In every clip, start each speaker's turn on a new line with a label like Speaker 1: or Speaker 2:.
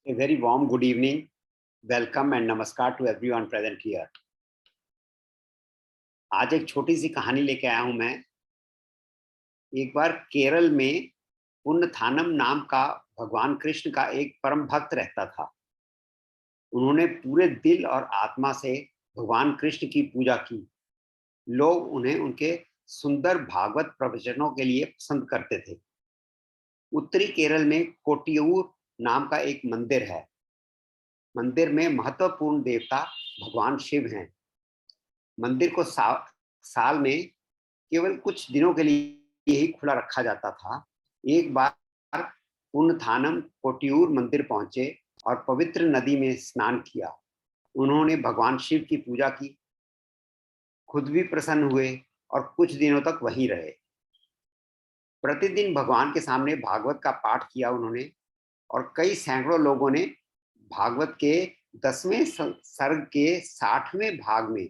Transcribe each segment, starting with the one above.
Speaker 1: A very warm good evening, welcome and namaskar to everyone present here. आज एक छोटी सी कहानी लेके आया हूं मैं। एक बार केरल में पुन्नथानम नाम का भगवान कृष्ण का एक परम भक्त रहता था। उन्होंने पूरे दिल और आत्मा से भगवान कृष्ण की पूजा की। लोग उन्हें उनके सुंदर भागवत प्रवचनों के लिए पसंद करते थे। उत्तरी केरल में कोटियूर नाम का एक मंदिर है। मंदिर में महत्वपूर्ण देवता भगवान शिव हैं। मंदिर को साल में केवल कुछ दिनों के लिए ही खुला रखा जाता था। एक बार पुन्नथानम कोटियूर मंदिर पहुंचे और पवित्र नदी में स्नान किया। उन्होंने भगवान शिव की पूजा की, खुद भी प्रसन्न हुए और कुछ दिनों तक वहीं रहे। प्रतिदिन भगवान के सामने भागवत का पाठ किया उन्होंने, और कई सैकड़ों लोगों ने भागवत के 10वें सर्ग के 60वें भाग में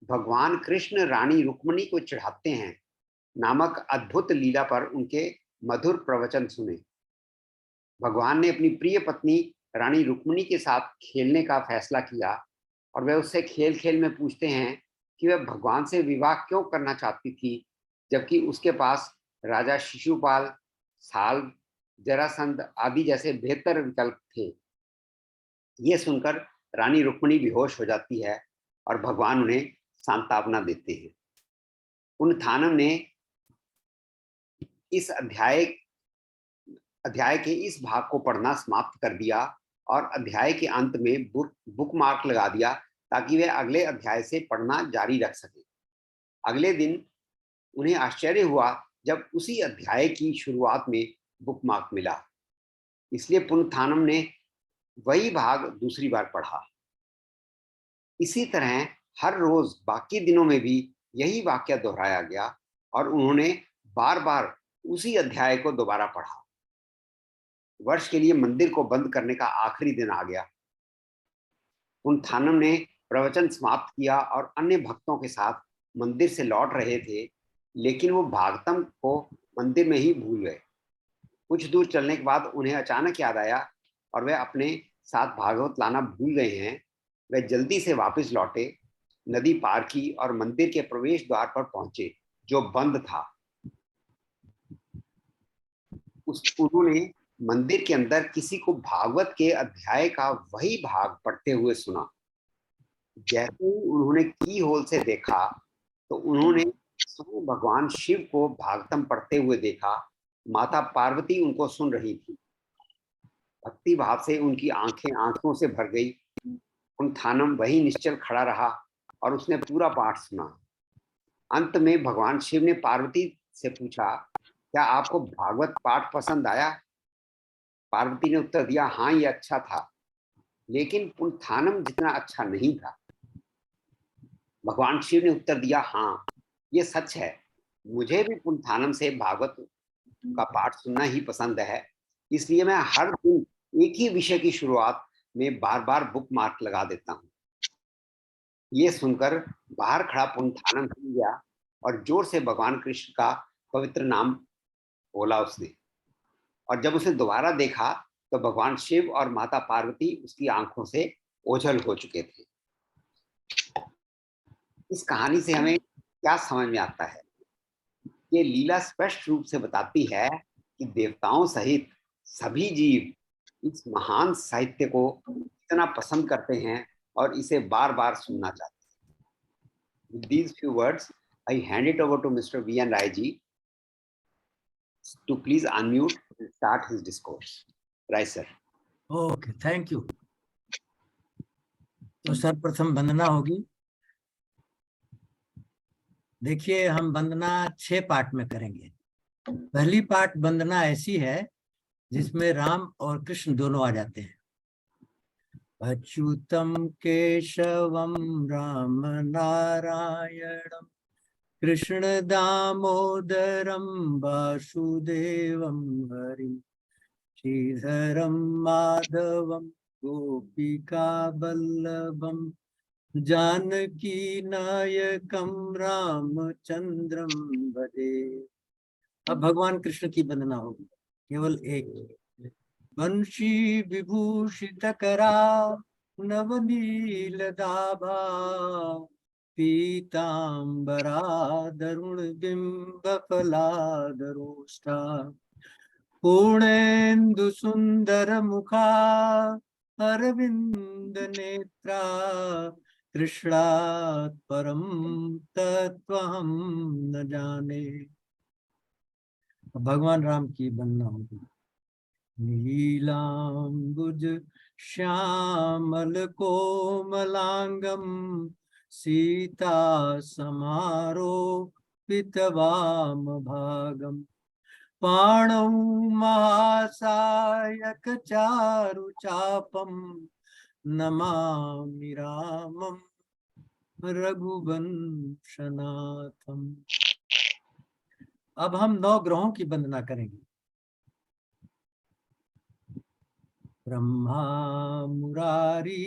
Speaker 1: भगवान कृष्ण रानी रुक्मिणी को चढ़ाते हैं नामक अद्भुत लीला पर उनके मधुर प्रवचन सुने। भगवान ने अपनी प्रिय पत्नी रानी रुक्मिणी के साथ खेलने का फैसला किया और वे उससे खेल खेल में पूछते हैं कि वह भगवान से विवाह क्यों करना चाहती थी, जबकि उसके पास राजा शिशुपाल, साल, जरासंध आदि जैसे बेहतर विकल्प थे। ये सुनकर रानी रुक्मिणी बेहोश हो जाती है और भगवान उन्हें सांत्वना देते हैं। पुन्नथानम ने इस अध्याय के इस भाग को पढ़ना समाप्त कर दिया और अध्याय के अंत में बुक मार्क लगा दिया ताकि वे अगले अध्याय से पढ़ना जारी रख सके। अगले दिन उन्हें आश्चर्य हुआ जब उसी अध्याय की शुरुआत में बुक मार्क मिला। इसलिए पुन्नथानम ने वही भाग दूसरी बार पढ़ा। इसी तरह हर रोज बाकी दिनों में भी यही वाक्य दोहराया गया और उन्होंने बार बार उसी अध्याय को दोबारा पढ़ा। वर्ष के लिए मंदिर को बंद करने का आखिरी दिन आ गया। पुन्नथानम ने प्रवचन समाप्त किया और अन्य भक्तों के साथ मंदिर से लौट रहे थे, लेकिन वो भागवतम को मंदिर में ही भूल गए। कुछ दूर चलने के बाद उन्हें अचानक याद आया और वे अपने साथ भागवत लाना भूल गए हैं। वे जल्दी से वापस लौटे, नदी पार की और मंदिर के प्रवेश द्वार पर पहुंचे जो बंद था। उन्होंने मंदिर के अंदर किसी को भागवत के अध्याय का वही भाग पढ़ते हुए सुना। जैसे ही उन्होंने की होल से देखा तो उन्होंने स्वयं भगवान शिव को भागवतम पढ़ते हुए देखा। माता पार्वती उनको सुन रही थी। भक्ति भाव से उनकी आंखें आंसुओं से भर गई। पुन्नथानम वही निश्चल खड़ा रहा और उसने पूरा पाठ सुना। अंत में भगवान शिव ने पार्वती से पूछा, क्या आपको भागवत पाठ पसंद आया? पार्वती ने उत्तर दिया, हाँ, ये अच्छा था, लेकिन पुन्नथानम जितना अच्छा नहीं था। भगवान शिव ने उत्तर दिया, हाँ, ये सच है, मुझे भी पुन्नथानम से भागवत का पाठ सुनना ही पसंद है। इसलिए मैं हर दिन एक ही विषय की शुरुआत में बार बार बुक मार्क लगा देता हूँ। ये सुनकर बाहर खड़ा पुन्नथानम हिल गया और जोर से भगवान कृष्ण का पवित्र नाम बोला उसने। और जब उसने दोबारा देखा तो भगवान शिव और माता पार्वती उसकी आंखों से ओझल हो चुके थे। इस कहानी से हमें क्या समझ में आता है? ये लीला स्पष्ट रूप से बताती है कि देवताओं सहित सभी जीव इस महान साहित्य को इतना पसंद करते हैं और इसे बार बार सुनना चाहते हैं। With these few words, I hand it over to Mr. V.N. Rai ji to please unmute and start his discourse. Rai sir.
Speaker 2: Okay, thank you. तो सर्वप्रथम वंदना होगी। देखिए, हम वंदना 6 पार्ट में करेंगे। पहली पार्ट वंदना ऐसी है जिसमें राम और कृष्ण दोनों आ जाते हैं। अच्युतम केशवम राम नारायणम कृष्ण दामोदरम वासुदेवम हरिम श्रीधरम माधवम गोपिका वल्लभम जानकी नायकम रामचंद्रम भजे। अब भगवान कृष्ण की वंदना होगी, केवल एक। वंशी विभूषित करा नवनील दाभा पीतांबरा दरुण बिंब फलादरोष्ठा पूर्णेन्दु सुंदर मुखा अरविंद नेत्रा कृष्णात् परम तत्त्वहं न जाने। भगवान राम की वंदना होगी। नीलांबुज श्यामल कोमलांगम सीता समारोपित वाम भागम पाणौ महासायक चारु चापम नमामि रामं रघुवंशनाथम। अब हम 9 ग्रहों की वंदना करेंगे। ब्रह्मा मुरारी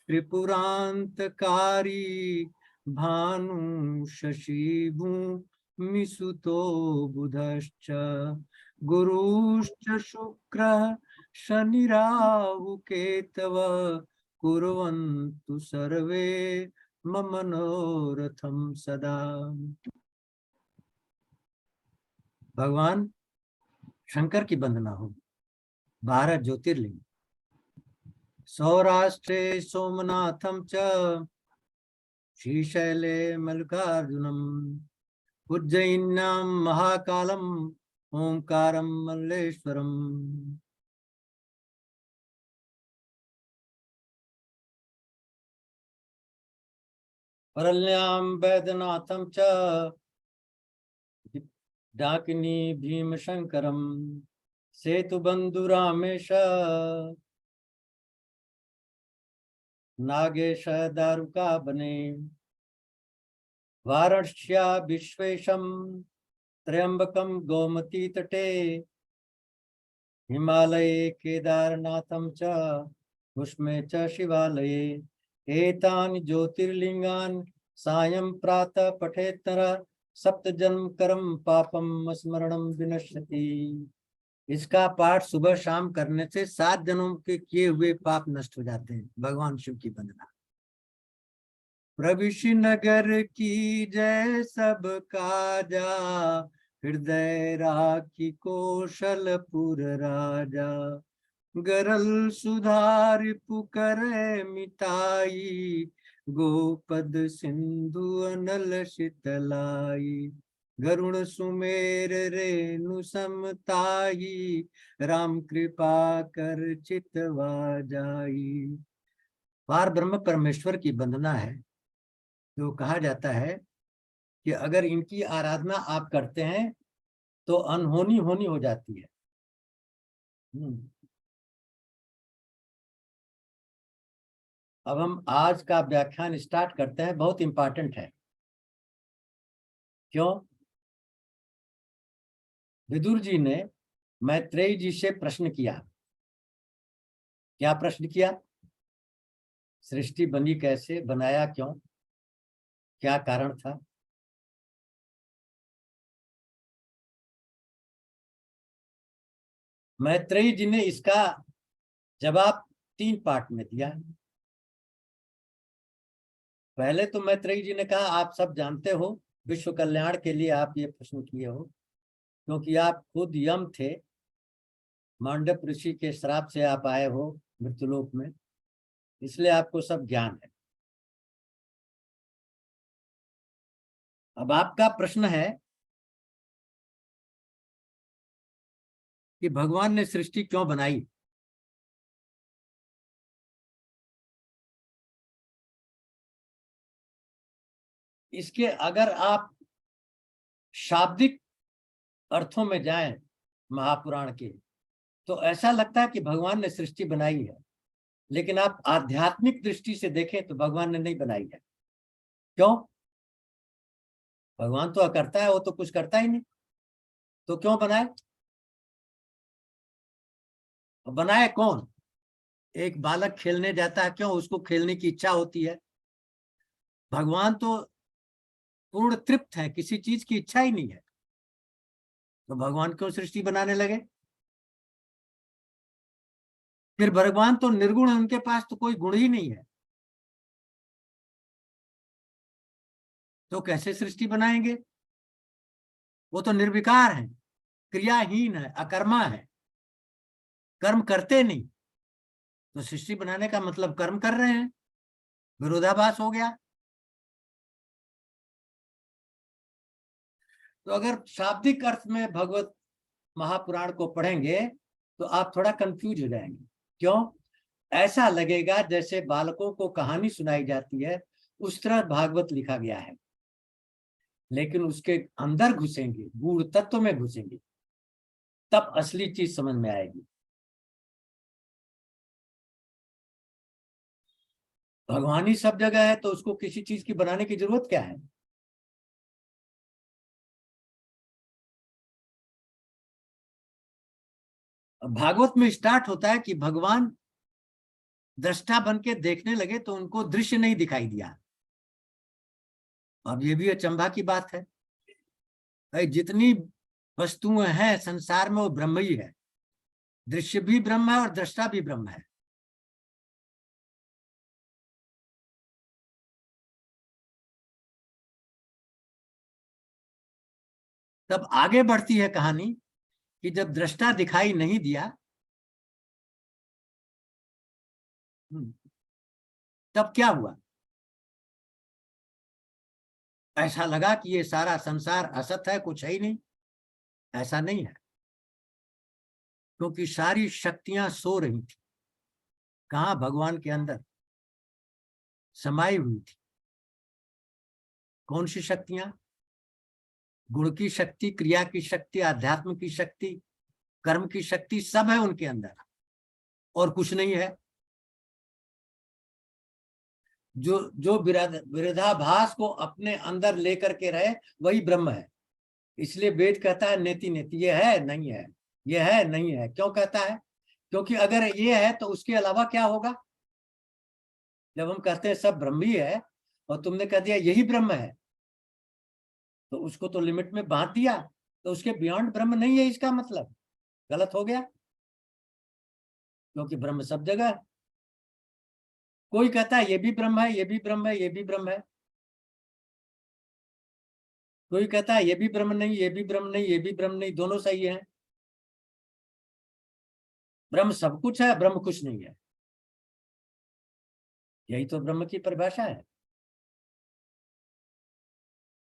Speaker 2: त्रिपुरांतकारी भानु शशि भूमिसुतो बुधश्च गुरुश्च शुक्रः शनि राहु केतव कुर्वन्तु सर्वे मम मनोरथं सदा। भगवान शंकर की वंदना होगी। 12 ज्योतिर्लिंग। सौराष्ट्रे सोमनाथम च श्रीशैले मल्लिकार्जुनम उज्जयिन्यां महाकालम ओंकारं मल्लेश्वरम। परल्यां वैद्यनाथं च डाकिनी भीमशंकरम सेतुबंधु रामेश नागेश दारुका बने वाराणस्या विश्वेशम त्र्यंबकम गोमती तटे हिमालये केदारनाथं च भुष्मे च शिवालये एतानि ज्योतिर्लिंगानि सायं प्रातः पठेत्तर सप्त जन्म कर्म पापम स्मरणम विनश्यति। इसका पाठ सुबह शाम करने से 7 जन्मों के किए हुए पाप नष्ट हो जाते हैं। भगवान शिव की वंदना। प्रविश नगर की जय सब काजा हृदय राखी कौशलपुर राजा गरल सुधार पुकर मिताई गोपद सिंधु अनल शीतलाई गरुण सुमेर रेणु समताई राम कृपा कर चितवा जाई। पार ब्रह्म परमेश्वर की वंदना है। जो कहा जाता है कि अगर इनकी आराधना आप करते हैं तो अनहोनी होनी हो जाती है। अब हम आज का व्याख्यान स्टार्ट करते हैं। बहुत इंपॉर्टेंट है। क्यों? विदुर जी ने मैत्रेयी जी से प्रश्न किया। क्या प्रश्न किया? सृष्टि बनी कैसे, बनाया क्यों, क्या कारण था? मैत्रेयी जी ने इसका जवाब 3 पार्ट में दिया। पहले तो मैत्रेयी जी ने कहा आप सब जानते हो विश्व कल्याण के लिए आप ये प्रश्न किए हो, क्योंकि आप खुद यम थे, मांडव ऋषि के श्राप से आप आए हो मृत्युलोक में, इसलिए आपको सब ज्ञान है। अब आपका प्रश्न है कि भगवान ने सृष्टि क्यों बनाई। इसके अगर आप शाब्दिक अर्थों में जाएं महापुराण के, तो ऐसा लगता है कि भगवान ने सृष्टि बनाई है, लेकिन आप आध्यात्मिक दृष्टि से देखें तो भगवान ने नहीं बनाई है। क्यों? भगवान तो अकर्ता है, वो तो कुछ करता ही नहीं, तो क्यों बनाए? बनाए कौन? एक बालक खेलने जाता है, क्यों? उसको खेलने की इच्छा होती है। भगवान तो पूर्ण तृप्त है, किसी चीज की इच्छा ही नहीं है, तो भगवान क्यों सृष्टि बनाने लगे? फिर भगवान तो निर्गुण है, उनके पास तो कोई गुण ही नहीं है, तो कैसे सृष्टि बनाएंगे? वो तो निर्विकार है, क्रियाहीन है, अकर्मा है, कर्म करते नहीं, तो सृष्टि बनाने का मतलब कर्म कर रहे हैं, विरोधाभास हो गया। तो अगर शाब्दिक अर्थ में भगवत महापुराण को पढ़ेंगे तो आप थोड़ा कंफ्यूज हो जाएंगे। क्यों? ऐसा लगेगा जैसे बालकों को कहानी सुनाई जाती है, उस तरह भागवत लिखा गया है, लेकिन उसके अंदर घुसेंगे, गूढ़ तत्व में घुसेंगे, तब असली चीज समझ में आएगी। भगवान ही सब जगह है, तो उसको किसी चीज की बनाने की जरूरत क्या है? भागवत में स्टार्ट होता है कि भगवान दृष्टा बन के देखने लगे तो उनको दृश्य नहीं दिखाई दिया। अब ये भी अचंभा की बात है, भाई जितनी वस्तुएं हैं संसार में वो ब्रह्म ही है, दृश्य भी ब्रह्म है और दृष्टा भी ब्रह्म है। तब आगे बढ़ती है कहानी कि जब दृष्टा दिखाई नहीं दिया, तब क्या हुआ? ऐसा लगा कि ये सारा संसार असत है, कुछ है ही नहीं। ऐसा नहीं है, क्योंकि सारी शक्तियां सो रही थी। कहां? भगवान के अंदर समाई हुई थी। कौन सी शक्तियां? गुण की शक्ति, क्रिया की शक्ति, आध्यात्म की शक्ति, कर्म की शक्ति, सब है उनके अंदर, और कुछ नहीं है। जो जो विरोधाभास को अपने अंदर लेकर के रहे वही ब्रह्म है। इसलिए वेद कहता है नेति नेति, ये है नहीं है, ये है नहीं है। क्यों कहता है? क्योंकि अगर ये है तो उसके अलावा क्या होगा? जब हम कहते हैं सब ब्रह्म ही है और तुमने कह दिया यही ब्रह्म है, तो उसको तो लिमिट में बांध दिया, तो उसके बियॉन्ड ब्रह्म नहीं है, इसका मतलब गलत हो गया, क्योंकि ब्रह्म सब जगह है। कोई कहता है ये भी ब्रह्म है, ये भी ब्रह्म है, ये भी ब्रह्म है। कोई कहता है ये भी ब्रह्म नहीं, ये भी ब्रह्म नहीं, ये भी ब्रह्म नहीं, दोनों सही है। ब्रह्म सब कुछ है, ब्रह्म कुछ नहीं है। यही तो ब्रह्म की परिभाषा है।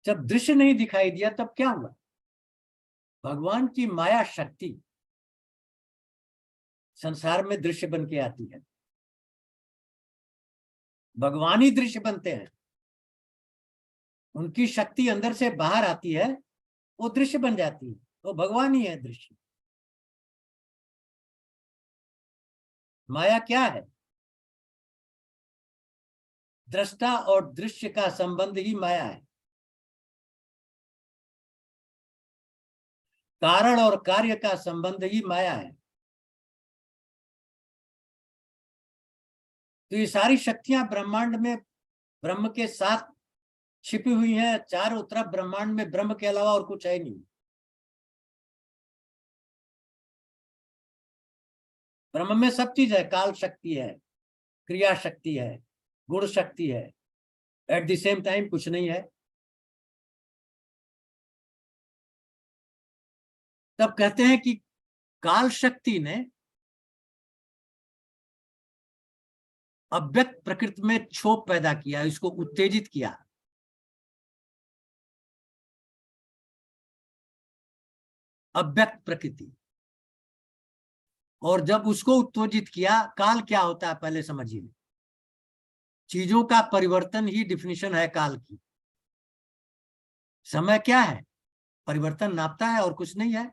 Speaker 2: जब दृश्य नहीं दिखाई दिया तब क्या हुआ? भगवान की माया शक्ति संसार में दृश्य बन के आती है। भगवान ही दृश्य बनते हैं, उनकी शक्ति अंदर से बाहर आती है, वो दृश्य बन जाती है, वो भगवान ही है दृश्य। माया क्या है? दृष्टा और दृश्य का संबंध ही माया है। कारण और कार्य का संबंध ही माया है। तो ये सारी शक्तियां ब्रह्मांड में ब्रह्म के साथ छिपी हुई हैं, चारों तरफ ब्रह्मांड में ब्रह्म के अलावा और कुछ है नहीं। ब्रह्म में सब चीज है, काल शक्ति है, क्रिया शक्ति है, गुण शक्ति है, एट द सेम टाइम कुछ नहीं है। तब कहते हैं कि काल शक्ति ने अव्यक्त प्रकृति में क्षोभ पैदा किया, इसको उत्तेजित किया। अव्यक्त प्रकृति, और जब उसको उत्तेजित किया, काल क्या होता है पहले समझिए। चीजों का परिवर्तन ही डिफिनीशन है काल की। समय क्या है? परिवर्तन नापता है और कुछ नहीं है।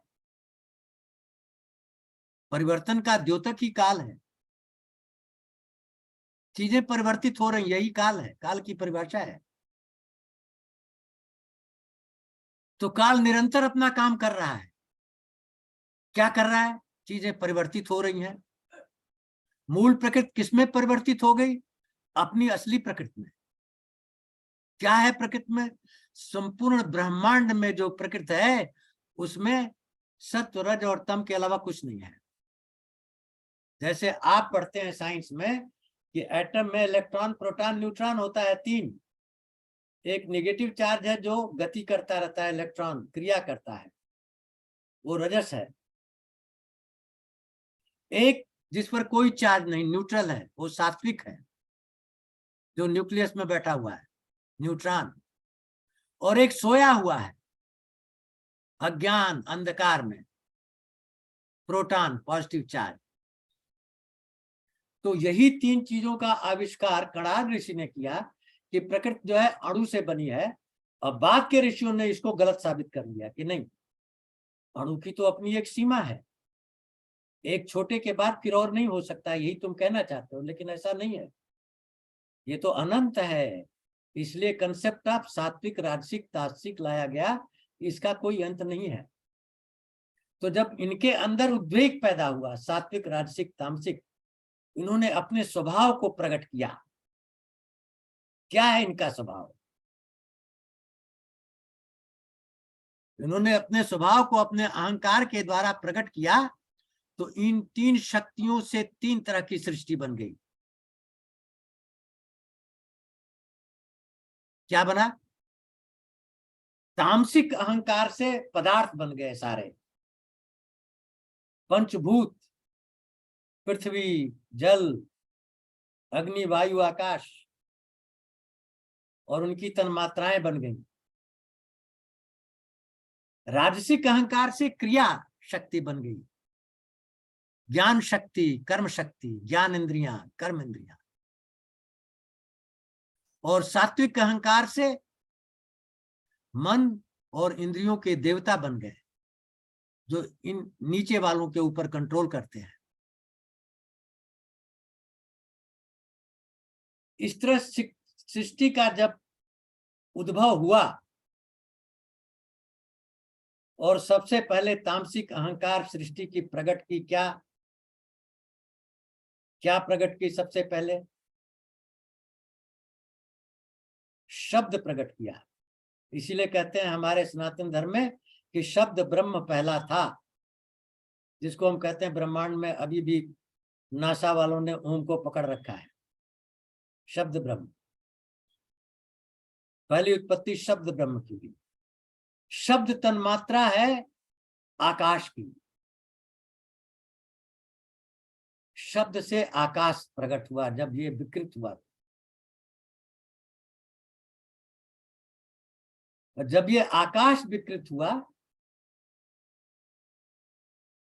Speaker 2: परिवर्तन का द्योतक ही काल है। चीजें परिवर्तित हो रही, यही काल है, काल की परिभाषा है। तो काल निरंतर अपना काम कर रहा है। क्या कर रहा है? चीजें परिवर्तित हो रही हैं। मूल प्रकृति किसमें परिवर्तित हो गई? अपनी असली प्रकृति में। क्या है प्रकृति में? संपूर्ण ब्रह्मांड में जो प्रकृति है उसमें सत्व, रज और तम के अलावा कुछ नहीं है। जैसे आप पढ़ते हैं साइंस में कि एटम में इलेक्ट्रॉन, प्रोटॉन, न्यूट्रॉन होता है 3। एक नेगेटिव चार्ज है जो गति करता रहता है, इलेक्ट्रॉन क्रिया करता है, वो रजस है। एक जिस पर कोई चार्ज नहीं, न्यूट्रल है, वो सात्विक है, जो न्यूक्लियस में बैठा हुआ है, न्यूट्रॉन। और एक सोया हुआ है अज्ञान अंधकार में, प्रोटॉन, पॉजिटिव चार्ज। तो यही 3 चीजों का आविष्कार कणाद ऋषि ने किया कि प्रकृति जो है अणु से बनी है। और बाद के ऋषियों ने इसको गलत साबित कर दिया कि नहीं, अणु की तो अपनी एक सीमा है, एक छोटे के बाद फिर और नहीं हो सकता, यही तुम कहना चाहते हो, लेकिन ऐसा नहीं है, ये तो अनंत है। इसलिए कंसेप्ट ऑफ सात्विक, राजसिक, तामसिक लाया गया, इसका कोई अंत नहीं है। तो जब इनके अंदर उद्वेग पैदा हुआ, सात्विक, राजसिक, तामसिक, इन्होंने अपने स्वभाव को प्रकट किया। क्या है इनका स्वभाव? इन्होंने अपने स्वभाव को अपने अहंकार के द्वारा प्रकट किया। तो इन 3 शक्तियों से 3 तरह की सृष्टि बन गई। क्या बना? तामसिक अहंकार से पदार्थ बन गए सारे, पंचभूत, पृथ्वी, जल, अग्नि, वायु, आकाश, और उनकी तन्मात्राएं बन गई। राजसिक अहंकार से क्रिया शक्ति बन गई, ज्ञान शक्ति, कर्म शक्ति, ज्ञान इंद्रियां, कर्म इंद्रियां। और सात्विक अहंकार से मन और इंद्रियों के देवता बन गए, जो इन नीचे वालों के ऊपर कंट्रोल करते हैं। इस तरह सृष्टि का जब उद्भव हुआ, और सबसे पहले तामसिक अहंकार सृष्टि की प्रकट की, क्या प्रकट की? सबसे पहले शब्द प्रकट किया। इसीलिए कहते हैं हमारे सनातन धर्म में कि शब्द ब्रह्म पहला था, जिसको हम कहते हैं ब्रह्मांड में अभी भी नासा वालों ने ओम को पकड़ रखा है। शब्द ब्रह्म, पहली उत्पत्ति शब्द ब्रह्म की हुई। शब्द तन्मात्रा है आकाश की, शब्द से आकाश प्रकट हुआ जब ये विकृत हुआ। जब ये आकाश विकृत हुआ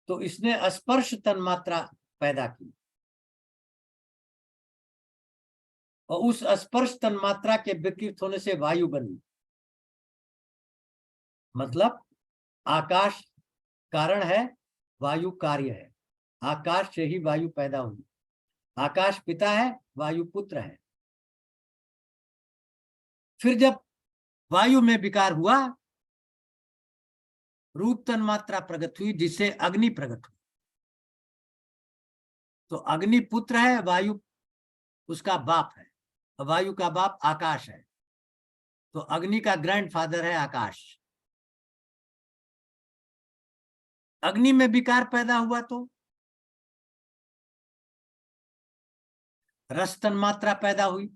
Speaker 2: तो इसने स्पर्श तन्मात्रा पैदा की, और उस स्पर्श तन्मात्रा के विकृत होने से वायु बनी। मतलब आकाश कारण है, वायु कार्य है। आकाश से ही वायु पैदा हुई। आकाश पिता है, वायु पुत्र है। फिर जब वायु में विकार हुआ, रूप तन्मात्रा प्रकट हुई, जिससे अग्नि प्रकट हुई। तो अग्नि पुत्र है, वायु उसका बाप है, वायु का बाप आकाश है। तो अग्नि का ग्रैंडफादर है आकाश। अग्नि में विकार पैदा हुआ तो रस तन्मात्रा पैदा हुई।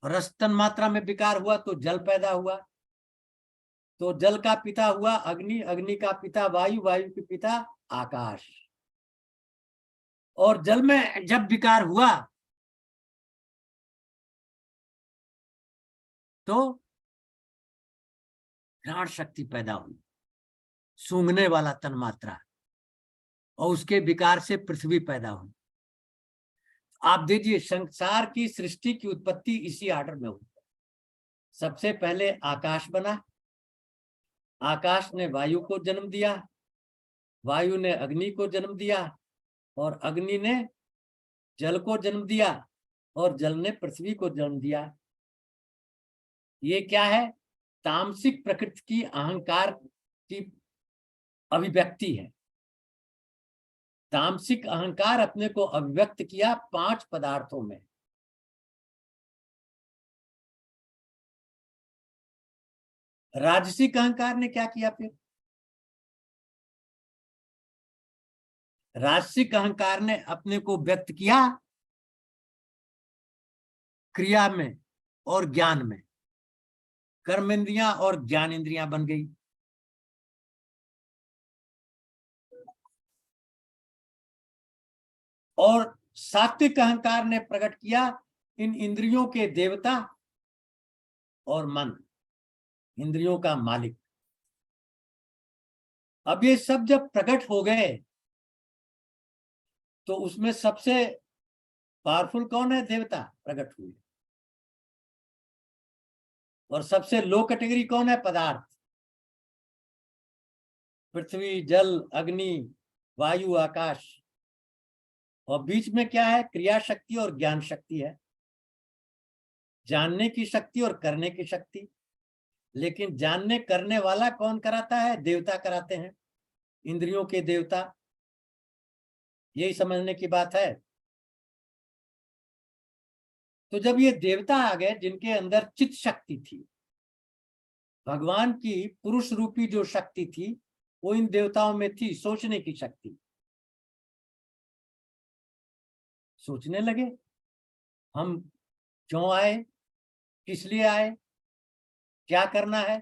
Speaker 2: रस तन्मात्रा में विकार हुआ तो जल पैदा हुआ। तो जल का पिता हुआ अग्नि, अग्नि का पिता वायु, वायु के पिता आकाश। और जल में जब विकार हुआ तो घ्राण शक्ति पैदा हुई, सूंघने वाला तन्मात्रा, और उसके विकार से पृथ्वी पैदा हुई। आप देखिए संसार की सृष्टि की उत्पत्ति इसी आर्डर में हुई। सबसे पहले आकाश बना, आकाश ने वायु को जन्म दिया, वायु ने अग्नि को जन्म दिया, और अग्नि ने जल को जन्म दिया, और जल ने पृथ्वी को जन्म दिया। ये क्या है? तामसिक प्रकृति की अहंकार की अभिव्यक्ति है। तामसिक अहंकार अपने को अभिव्यक्त किया 5 पदार्थों में। राजसिक अहंकार ने क्या किया? फिर राजसिक अहंकार ने अपने को व्यक्त किया क्रिया में और ज्ञान में, कर्मेंद्रियां और ज्ञान इंद्रियां बन गई। और सात्विक अहंकार ने प्रकट किया इन इंद्रियों के देवता और मन, इंद्रियों का मालिक। अब ये सब जब प्रकट हो गए तो उसमें सबसे पावरफुल कौन है? देवता प्रकट हुए। और सबसे लो कैटेगरी कौन है? पदार्थ, पृथ्वी, जल, अग्नि, वायु, आकाश। और बीच में क्या है? क्रिया शक्ति और ज्ञान शक्ति है, जानने की शक्ति और करने की शक्ति। लेकिन जानने करने वाला कौन कराता है? देवता कराते हैं, इंद्रियों के देवता। यही समझने की बात है। तो जब ये देवता आ गए जिनके अंदर चित्त शक्ति थी, भगवान की पुरुष रूपी जो शक्ति थी वो इन देवताओं में थी, सोचने की शक्ति। सोचने लगे हम क्यों आए, किस लिए आए, क्या करना है।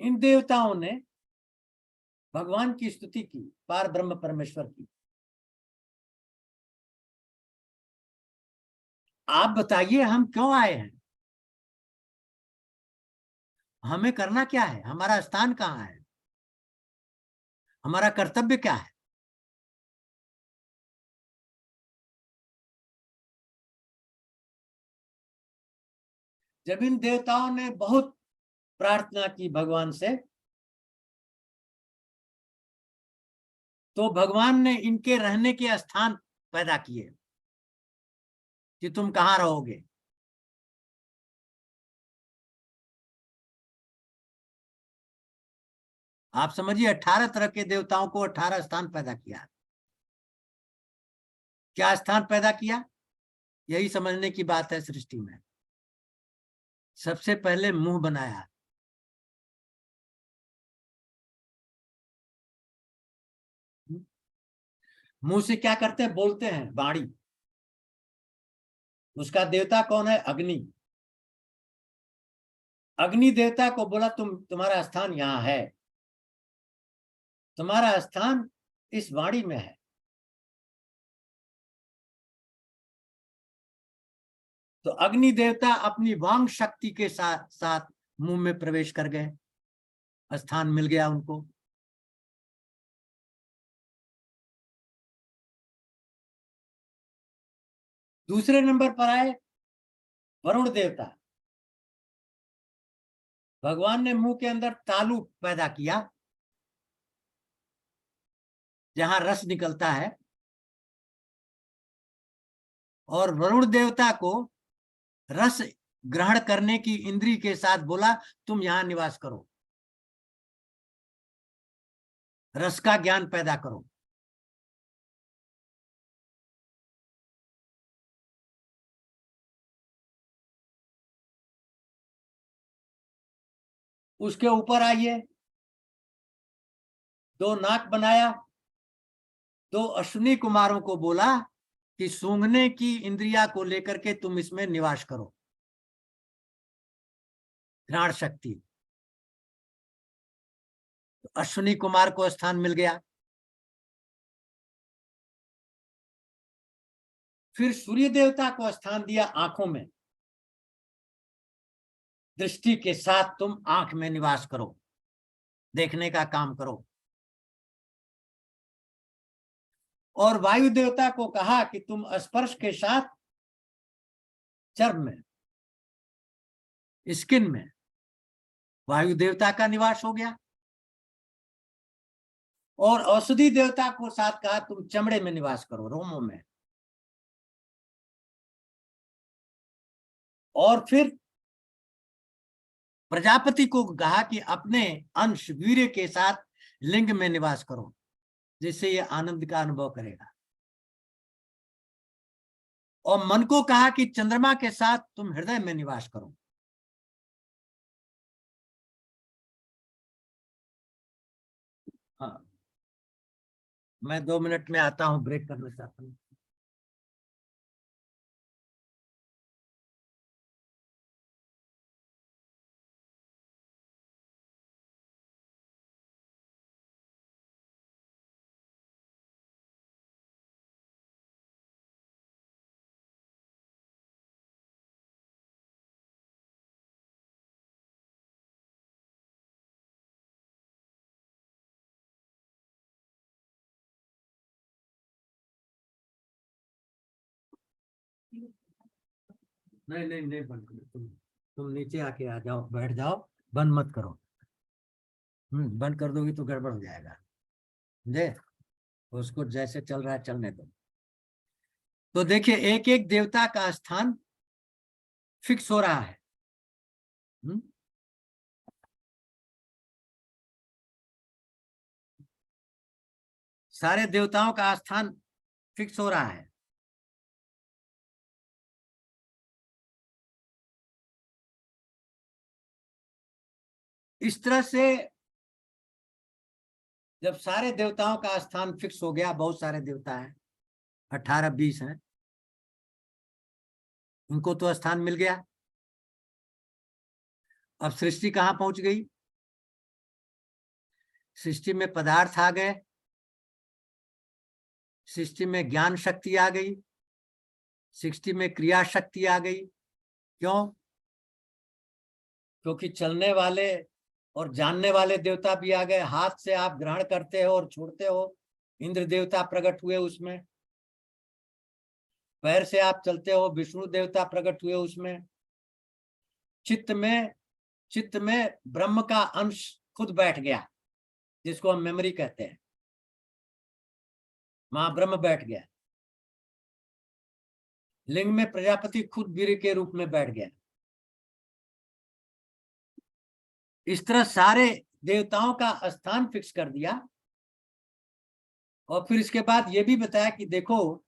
Speaker 2: इन देवताओं ने भगवान की स्तुति की, पार ब्रह्म परमेश्वर की। आप बताइए हम क्यों आए हैं, हमें करना क्या है, हमारा स्थान कहाँ है, हमारा कर्तव्य क्या है। जब इन देवताओं ने बहुत प्रार्थना की भगवान से, तो भगवान ने इनके रहने के स्थान पैदा किए कि तुम कहाँ रहोगे। आप समझिए 18 तरह के देवताओं को 18 स्थान पैदा किया। क्या स्थान पैदा किया? यही समझने की बात है सृष्टि में। सबसे पहले मुंह बनाया, मुंह से क्या करते हैं? बोलते हैं, वाणी। उसका देवता कौन है? अग्नि। अग्नि देवता को बोला तुम्हारा स्थान यहां है, तुम्हारा स्थान इस वाणी में है। तो अग्नि देवता अपनी वांग शक्ति के साथ साथ मुंह में प्रवेश कर गए, स्थान मिल गया उनको। दूसरे नंबर पर आए वरुण देवता। भगवान ने मुंह के अंदर तालु पैदा किया, जहां रस निकलता है। और वरुण देवता को रस ग्रहण करने की इंद्री के साथ बोला तुम यहां निवास करो, रस का ज्ञान पैदा करो। उसके ऊपर आइए, दो नाक बनाया, दो अश्विनी कुमारों को बोला कि सूंघने की इंद्रिया को लेकर के तुम इसमें निवास करो, घ्राण शक्ति। तो अश्विनी कुमार को स्थान मिल गया। फिर सूर्य देवता को स्थान दिया आंखों में, दृष्टि के साथ तुम आंख में निवास करो, देखने का काम करो। और वायु देवता को कहा कि तुम स्पर्श के साथ चर्म में, स्किन में, वायु देवता का निवास हो गया। और औषधि देवता को साथ कहा तुम चमड़े में निवास करो, रोमों में। और फिर प्रजापति को कहा कि अपने अंश वीर्य के साथ लिंग में निवास करो, जिससे ये आनंद का अनुभव करेगा। और मन को कहा कि चंद्रमा के साथ तुम हृदय में निवास करो। हाँ, मैं 2 मिनट में आता हूँ, ब्रेक करना चाहता हूँ। नहीं नहीं नहीं, बंद करो। तुम नीचे आके आ जाओ, बैठ जाओ, बंद मत करो। बंद कर दोगी तो गड़बड़ हो जाएगा, समझे? उसको जैसे चल रहा है चलने दो। तो देखिए, एक एक देवता का स्थान फिक्स हो रहा है। सारे देवताओं का स्थान फिक्स हो रहा है। इस तरह से जब सारे देवताओं का स्थान फिक्स हो गया, बहुत सारे देवता हैं, 18-20 हैं, उनको तो स्थान मिल गया। अब सृष्टि कहां पहुंच गई? सृष्टि में पदार्थ आ गए, सृष्टि में ज्ञान शक्ति आ गई, सृष्टि में क्रिया शक्ति आ गई। क्यों? क्योंकि चलने वाले और जानने वाले देवता भी आ गए। हाथ से आप ग्रहण करते हो और छोड़ते हो, इंद्र देवता प्रकट हुए उसमें। पैर से आप चलते हो, विष्णु देवता प्रकट हुए उसमें। चित्त में ब्रह्म का अंश खुद बैठ गया, जिसको हम मेमोरी कहते हैं। वहां ब्रह्म बैठ गया। लिंग में प्रजापति खुद वीर के रूप में बैठ गया। इस तरह सारे देवताओं का स्थान फिक्स कर दिया। और फिर इसके बाद ये भी बताया कि देखो,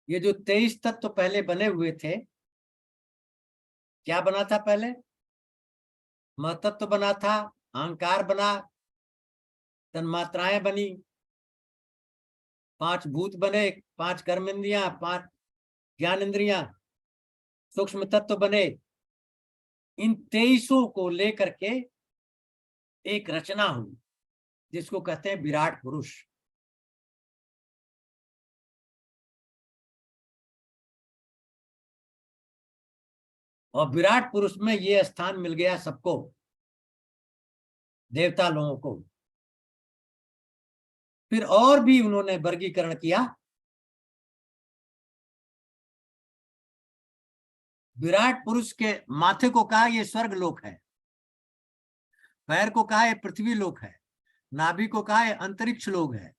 Speaker 2: ये जो 23 तत्व पहले बने हुए थे, क्या बना था पहले? महतत्व बना था, अहंकार बना, तन्मात्राएं बनी, 5 भूत बने, 5 कर्म इंद्रियां, 5 ज्ञान इंद्रियां, सूक्ष्म तत्व बने। इन 23 को लेकर के एक रचना हुई, जिसको कहते हैं विराट पुरुष। और विराट पुरुष में ये स्थान मिल गया सबको, देवता लोगों को। फिर और भी उन्होंने वर्गीकरण किया। विराट पुरुष के माथे को कहा ये स्वर्ग लोक है, पैर को कहा ये पृथ्वी लोक है, नाभि को कहा ये अंतरिक्ष लोक है।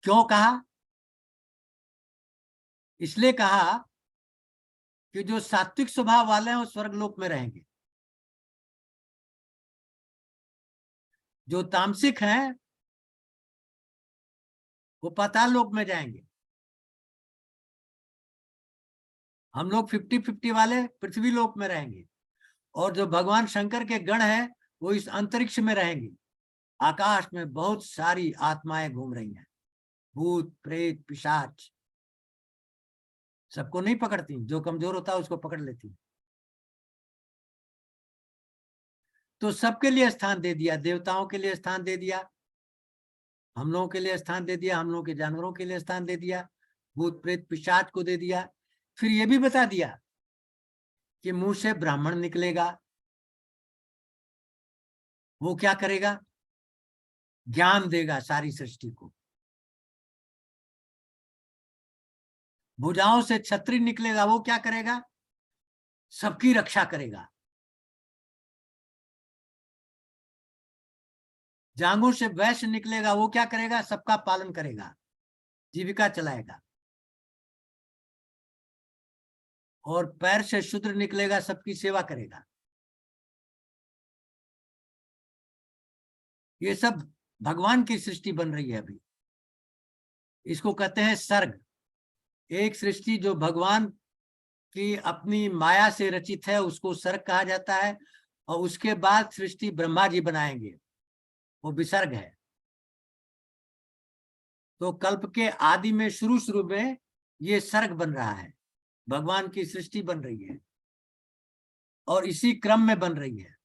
Speaker 2: क्यों कहा? इसलिए कहा कि जो सात्विक स्वभाव वाले हैं वो स्वर्ग लोक में रहेंगे, जो तामसिक हैं वो पाताल लोक में जाएंगे। हम लोग 50-50 वाले पृथ्वी लोक में रहेंगे, और जो भगवान शंकर के गण हैं वो इस अंतरिक्ष में रहेंगे। आकाश में बहुत सारी आत्माएं घूम रही हैं, भूत प्रेत पिशाच। सबको नहीं पकड़ती, जो कमजोर होता है उसको पकड़ लेती। तो सबके लिए स्थान दे दिया, देवताओं के लिए स्थान दे दिया, हम लोगों के लिए स्थान दे दिया, हम लोगों के जानवरों के लिए स्थान दे दिया, भूत प्रेत पिशाच को दे दिया। फिर ये भी बता दिया कि मुंह से ब्राह्मण निकलेगा, वो क्या करेगा? ज्ञान देगा सारी सृष्टि को। भुजाओं से क्षत्रिय निकलेगा, वो क्या करेगा? सबकी रक्षा करेगा। जांघों से वैश्य निकलेगा, वो क्या करेगा? सबका पालन करेगा, जीविका चलाएगा। और पैर से शूद्र निकलेगा, सबकी सेवा करेगा। ये सब भगवान की सृष्टि बन रही है अभी। इसको कहते हैं सर्ग। एक सृष्टि जो भगवान की अपनी माया से रचित है उसको सर्ग कहा जाता है, और उसके बाद सृष्टि ब्रह्मा जी बनाएंगे, वो विसर्ग है। तो कल्प के आदि में शुरू में ये सर्ग बन रहा है, भगवान की सृष्टि बन रही है और इसी क्रम में बन रही है।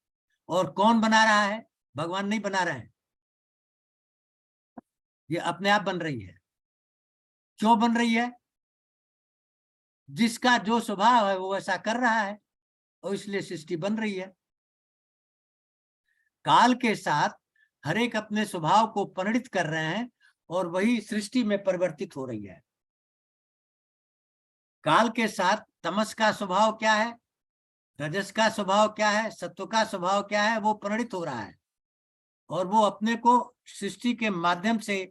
Speaker 2: और कौन बना रहा है? भगवान नहीं बना रहे हैं, ये अपने आप बन रही है। क्यों बन रही है? जिसका जो स्वभाव है वो ऐसा कर रहा है और इसलिए सृष्टि बन रही है। काल के साथ हर एक अपने स्वभाव को परिणित कर रहे हैं और वही सृष्टि में परिवर्तित हो रही है। काल के साथ तमस का स्वभाव क्या है, रजस का स्वभाव क्या है, सत्व का स्वभाव क्या है, वो परिणित हो रहा है और वो अपने को सृष्टि के माध्यम से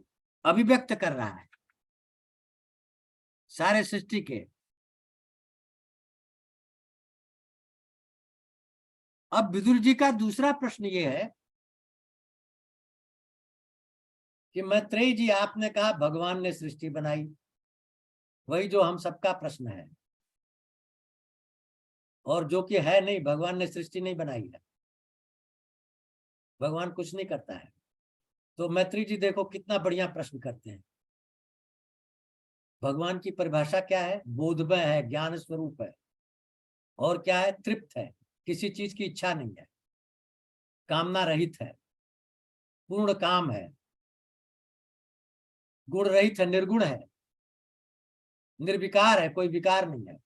Speaker 2: अभिव्यक्त कर रहा है सारे सृष्टि के। अब विदुर जी का दूसरा प्रश्न ये है कि मैत्रेय जी, आपने कहा भगवान ने सृष्टि बनाई, वही जो हम सबका प्रश्न है, और जो कि है नहीं, भगवान ने सृष्टि नहीं बनाई है, भगवान कुछ नहीं करता है। तो मैत्रेय जी देखो कितना बढ़िया प्रश्न करते हैं। भगवान की परिभाषा क्या है? बोधमय है, ज्ञान स्वरूप है, और क्या है? तृप्त है, किसी चीज की इच्छा नहीं है, कामना रहित है, पूर्ण काम है, गुण रहित है, निर्गुण है, निर्विकार है, कोई विकार नहीं है।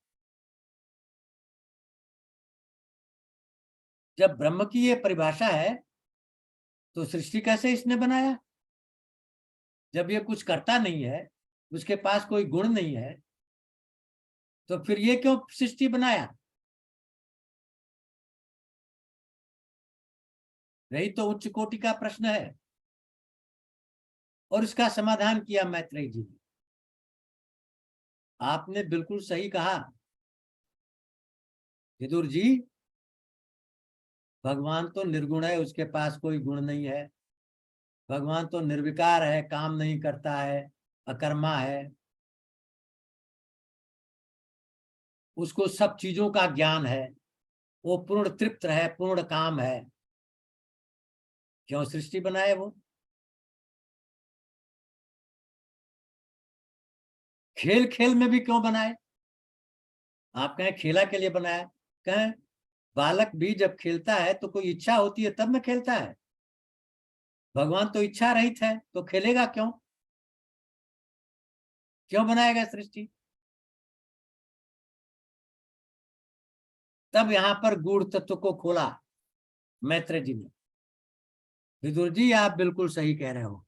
Speaker 2: जब ब्रह्म की ये परिभाषा है तो सृष्टि कैसे इसने बनाया? जब ये कुछ करता नहीं है, उसके पास कोई गुण नहीं है, तो फिर ये क्यों सृष्टि बनाया? यही तो उच्च कोटि का प्रश्न है और इसका समाधान किया मैत्रेय जी ने। आपने बिल्कुल सही कहा विदुर जी, भगवान तो निर्गुण है, उसके पास कोई गुण नहीं है। भगवान तो निर्विकार है, काम नहीं करता है, अकर्मा है, उसको सब चीजों का ज्ञान है, वो पूर्ण तृप्त है, पूर्ण काम है। क्यों सृष्टि बनाए वो? खेल खेल में भी क्यों बनाए? आप कहें खेला के लिए बनाया, कहें बालक भी जब खेलता है तो कोई इच्छा होती है तब में खेलता है। भगवान तो इच्छा रहित है, तो खेलेगा क्यों? क्यों बनाएगा सृष्टि? तब यहां पर गूढ़ तत्व को खोला मैत्रेय जी ने। विदुर जी, आप बिल्कुल सही कह रहे हो,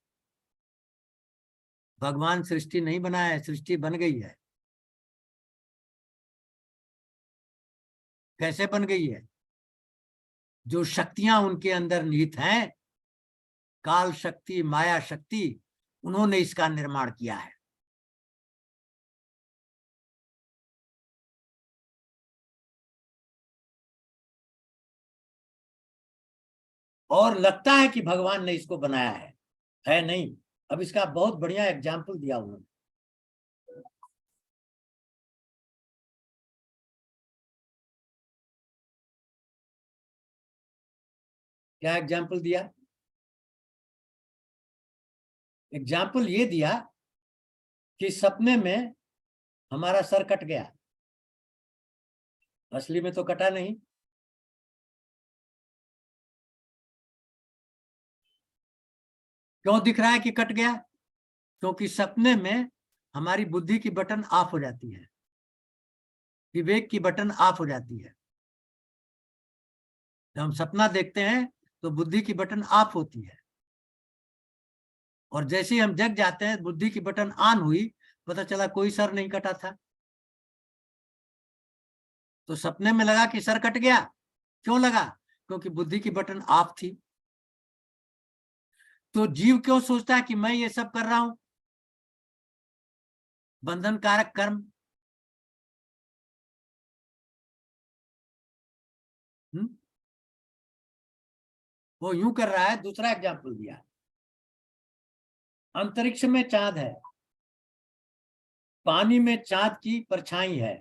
Speaker 2: भगवान सृष्टि नहीं बनाया है, सृष्टि बन गई है। कैसे बन गई है? जो शक्तियां उनके अंदर निहित हैं, काल शक्ति, माया शक्ति, उन्होंने इसका निर्माण किया है। और लगता है कि भगवान ने इसको बनाया है नहीं। अब इसका बहुत बढ़िया एग्जाम्पल दिया उन्होंने। क्या एग्जाम्पल दिया? एग्जाम्पल ये दिया कि सपने में हमारा सर कट गया, असली में तो कटा नहीं। क्यों दिख रहा है कि कट गया? क्योंकि सपने में हमारी बुद्धि की बटन ऑफ हो जाती है, विवेक की बटन ऑफ हो जाती है। जब हम सपना देखते हैं तो बुद्धि की बटन ऑफ होती है, और जैसे ही हम जग जाते हैं बुद्धि की बटन ऑन हुई, पता चला कोई सर नहीं कटा था। तो सपने में लगा कि सर कट गया। क्यों लगा? क्योंकि बुद्धि की बटन ऑफ थी। तो जीव क्यों सोचता है कि मैं ये सब कर रहा हूं? बंधन कारक कर्म। वो यूं कर रहा है। दूसरा एग्जाम्पल दिया, अंतरिक्ष में चांद है, पानी में चांद की परछाई है,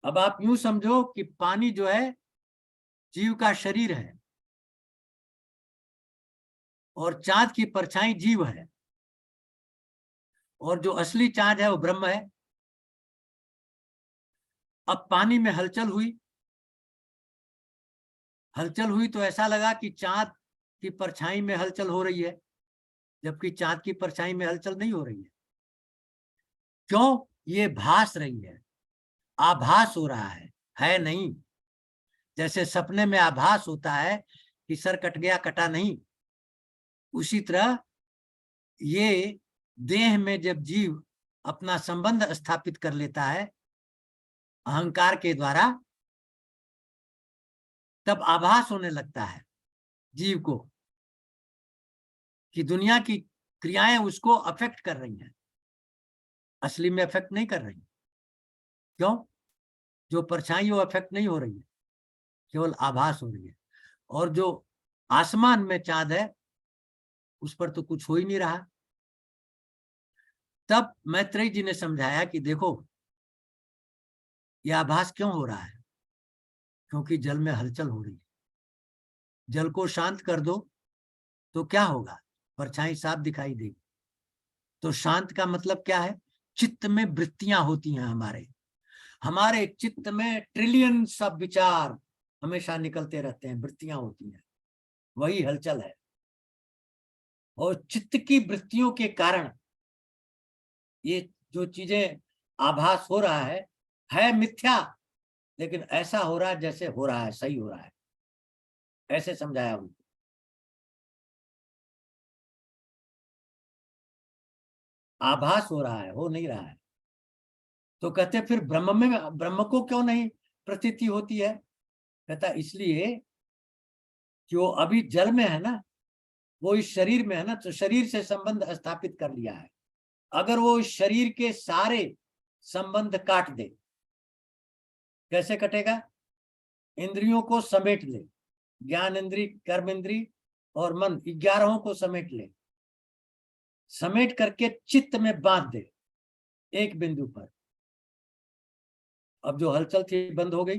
Speaker 2: अब आप यूं समझो कि पानी जो है जीव का शरीर है और चांद की परछाई जीव है, और जो असली चांद है वो ब्रह्म है। अब पानी में हलचल हुई तो ऐसा लगा कि चांद की परछाई में हलचल हो रही है, जबकि चांद की परछाई में हलचल नहीं हो रही है। क्यों? ये भास रही है, आभास हो रहा है नहीं। जैसे सपने में आभास होता है कि सर कट गया, कटा नहीं, उसी तरह ये देह में जब जीव अपना संबंध स्थापित कर लेता है अहंकार के द्वारा, तब आभास होने लगता है जीव को कि दुनिया की क्रियाएं उसको अफेक्ट कर रही हैं, असली में अफेक्ट नहीं कर रही। क्यों? जो परछाई वो अफेक्ट नहीं हो रही है, केवल आभास हो रही है। और जो आसमान में चांद है उस पर तो कुछ हो ही नहीं रहा। तब मैत्रेय जी ने समझाया कि देखो यह आभास क्यों हो रहा है, क्योंकि जल में हलचल हो रही है। जल को शांत कर दो तो क्या होगा? परछाई साफ दिखाई देगी। तो शांत का मतलब क्या है? चित्त में वृत्तियां होती हैं, हमारे चित्त में ट्रिलियन सब विचार हमेशा निकलते रहते हैं, वृत्तियां होती हैं, वही हलचल है। और चित्त की वृत्तियों के कारण ये जो चीजें आभास हो रहा है मिथ्या, लेकिन ऐसा हो रहा है जैसे हो रहा है, सही हो रहा है, ऐसे समझाया उनको। आभास हो रहा है, हो नहीं रहा है। तो कहते फिर ब्रह्म को क्यों नहीं प्रतीति होती है? कहता इसलिए कि वो अभी जल में है ना, वो इस शरीर में है ना, तो शरीर से संबंध स्थापित कर लिया है। अगर वो इस शरीर के सारे संबंध काट दे, कैसे कटेगा? इंद्रियों को समेट ले, ज्ञान इंद्री, कर्म इंद्री और मन 11 को समेट ले, समेट करके चित्त में बांध दे एक बिंदु पर। अब जो हलचल थी बंद हो गई,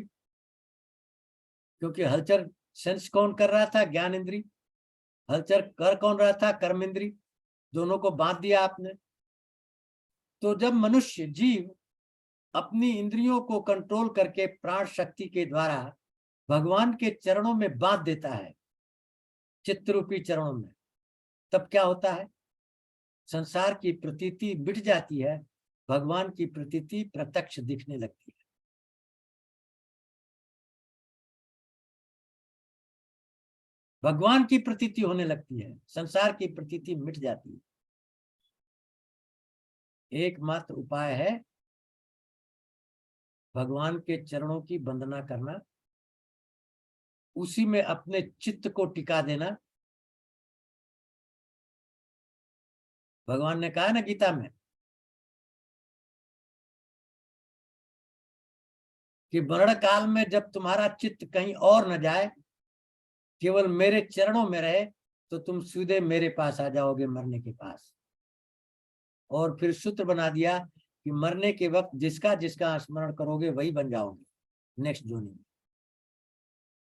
Speaker 2: क्योंकि हलचल सेंस कौन कर रहा था? ज्ञान इंद्री। हलचल कर कौन रहा था? कर्म इंद्री। दोनों को बांध दिया आपने। तो जब मनुष्य जीव अपनी इंद्रियों को कंट्रोल करके प्राण शक्ति के द्वारा भगवान के चरणों में बांध देता है, चित्तरूपी चरणों में, तब क्या होता है? संसार की प्रतीति मिट जाती है, भगवान की प्रतीति प्रत्यक्ष दिखने लगती है। भगवान की प्रतीति होने लगती है, संसार की प्रतीति मिट जाती है। एकमात्र उपाय है भगवान के चरणों की वंदना करना, उसी में अपने चित्त को टिका देना। भगवान ने कहा ना गीता में कि मरण काल में जब तुम्हारा चित्त कहीं और न जाए, केवल मेरे चरणों में रहे, तो तुम सीधे मेरे पास आ जाओगे मरने के पास। और फिर सूत्र बना दिया कि मरने के वक्त जिसका जिसका स्मरण करोगे वही बन जाओगे नेक्स्ट जोनी में।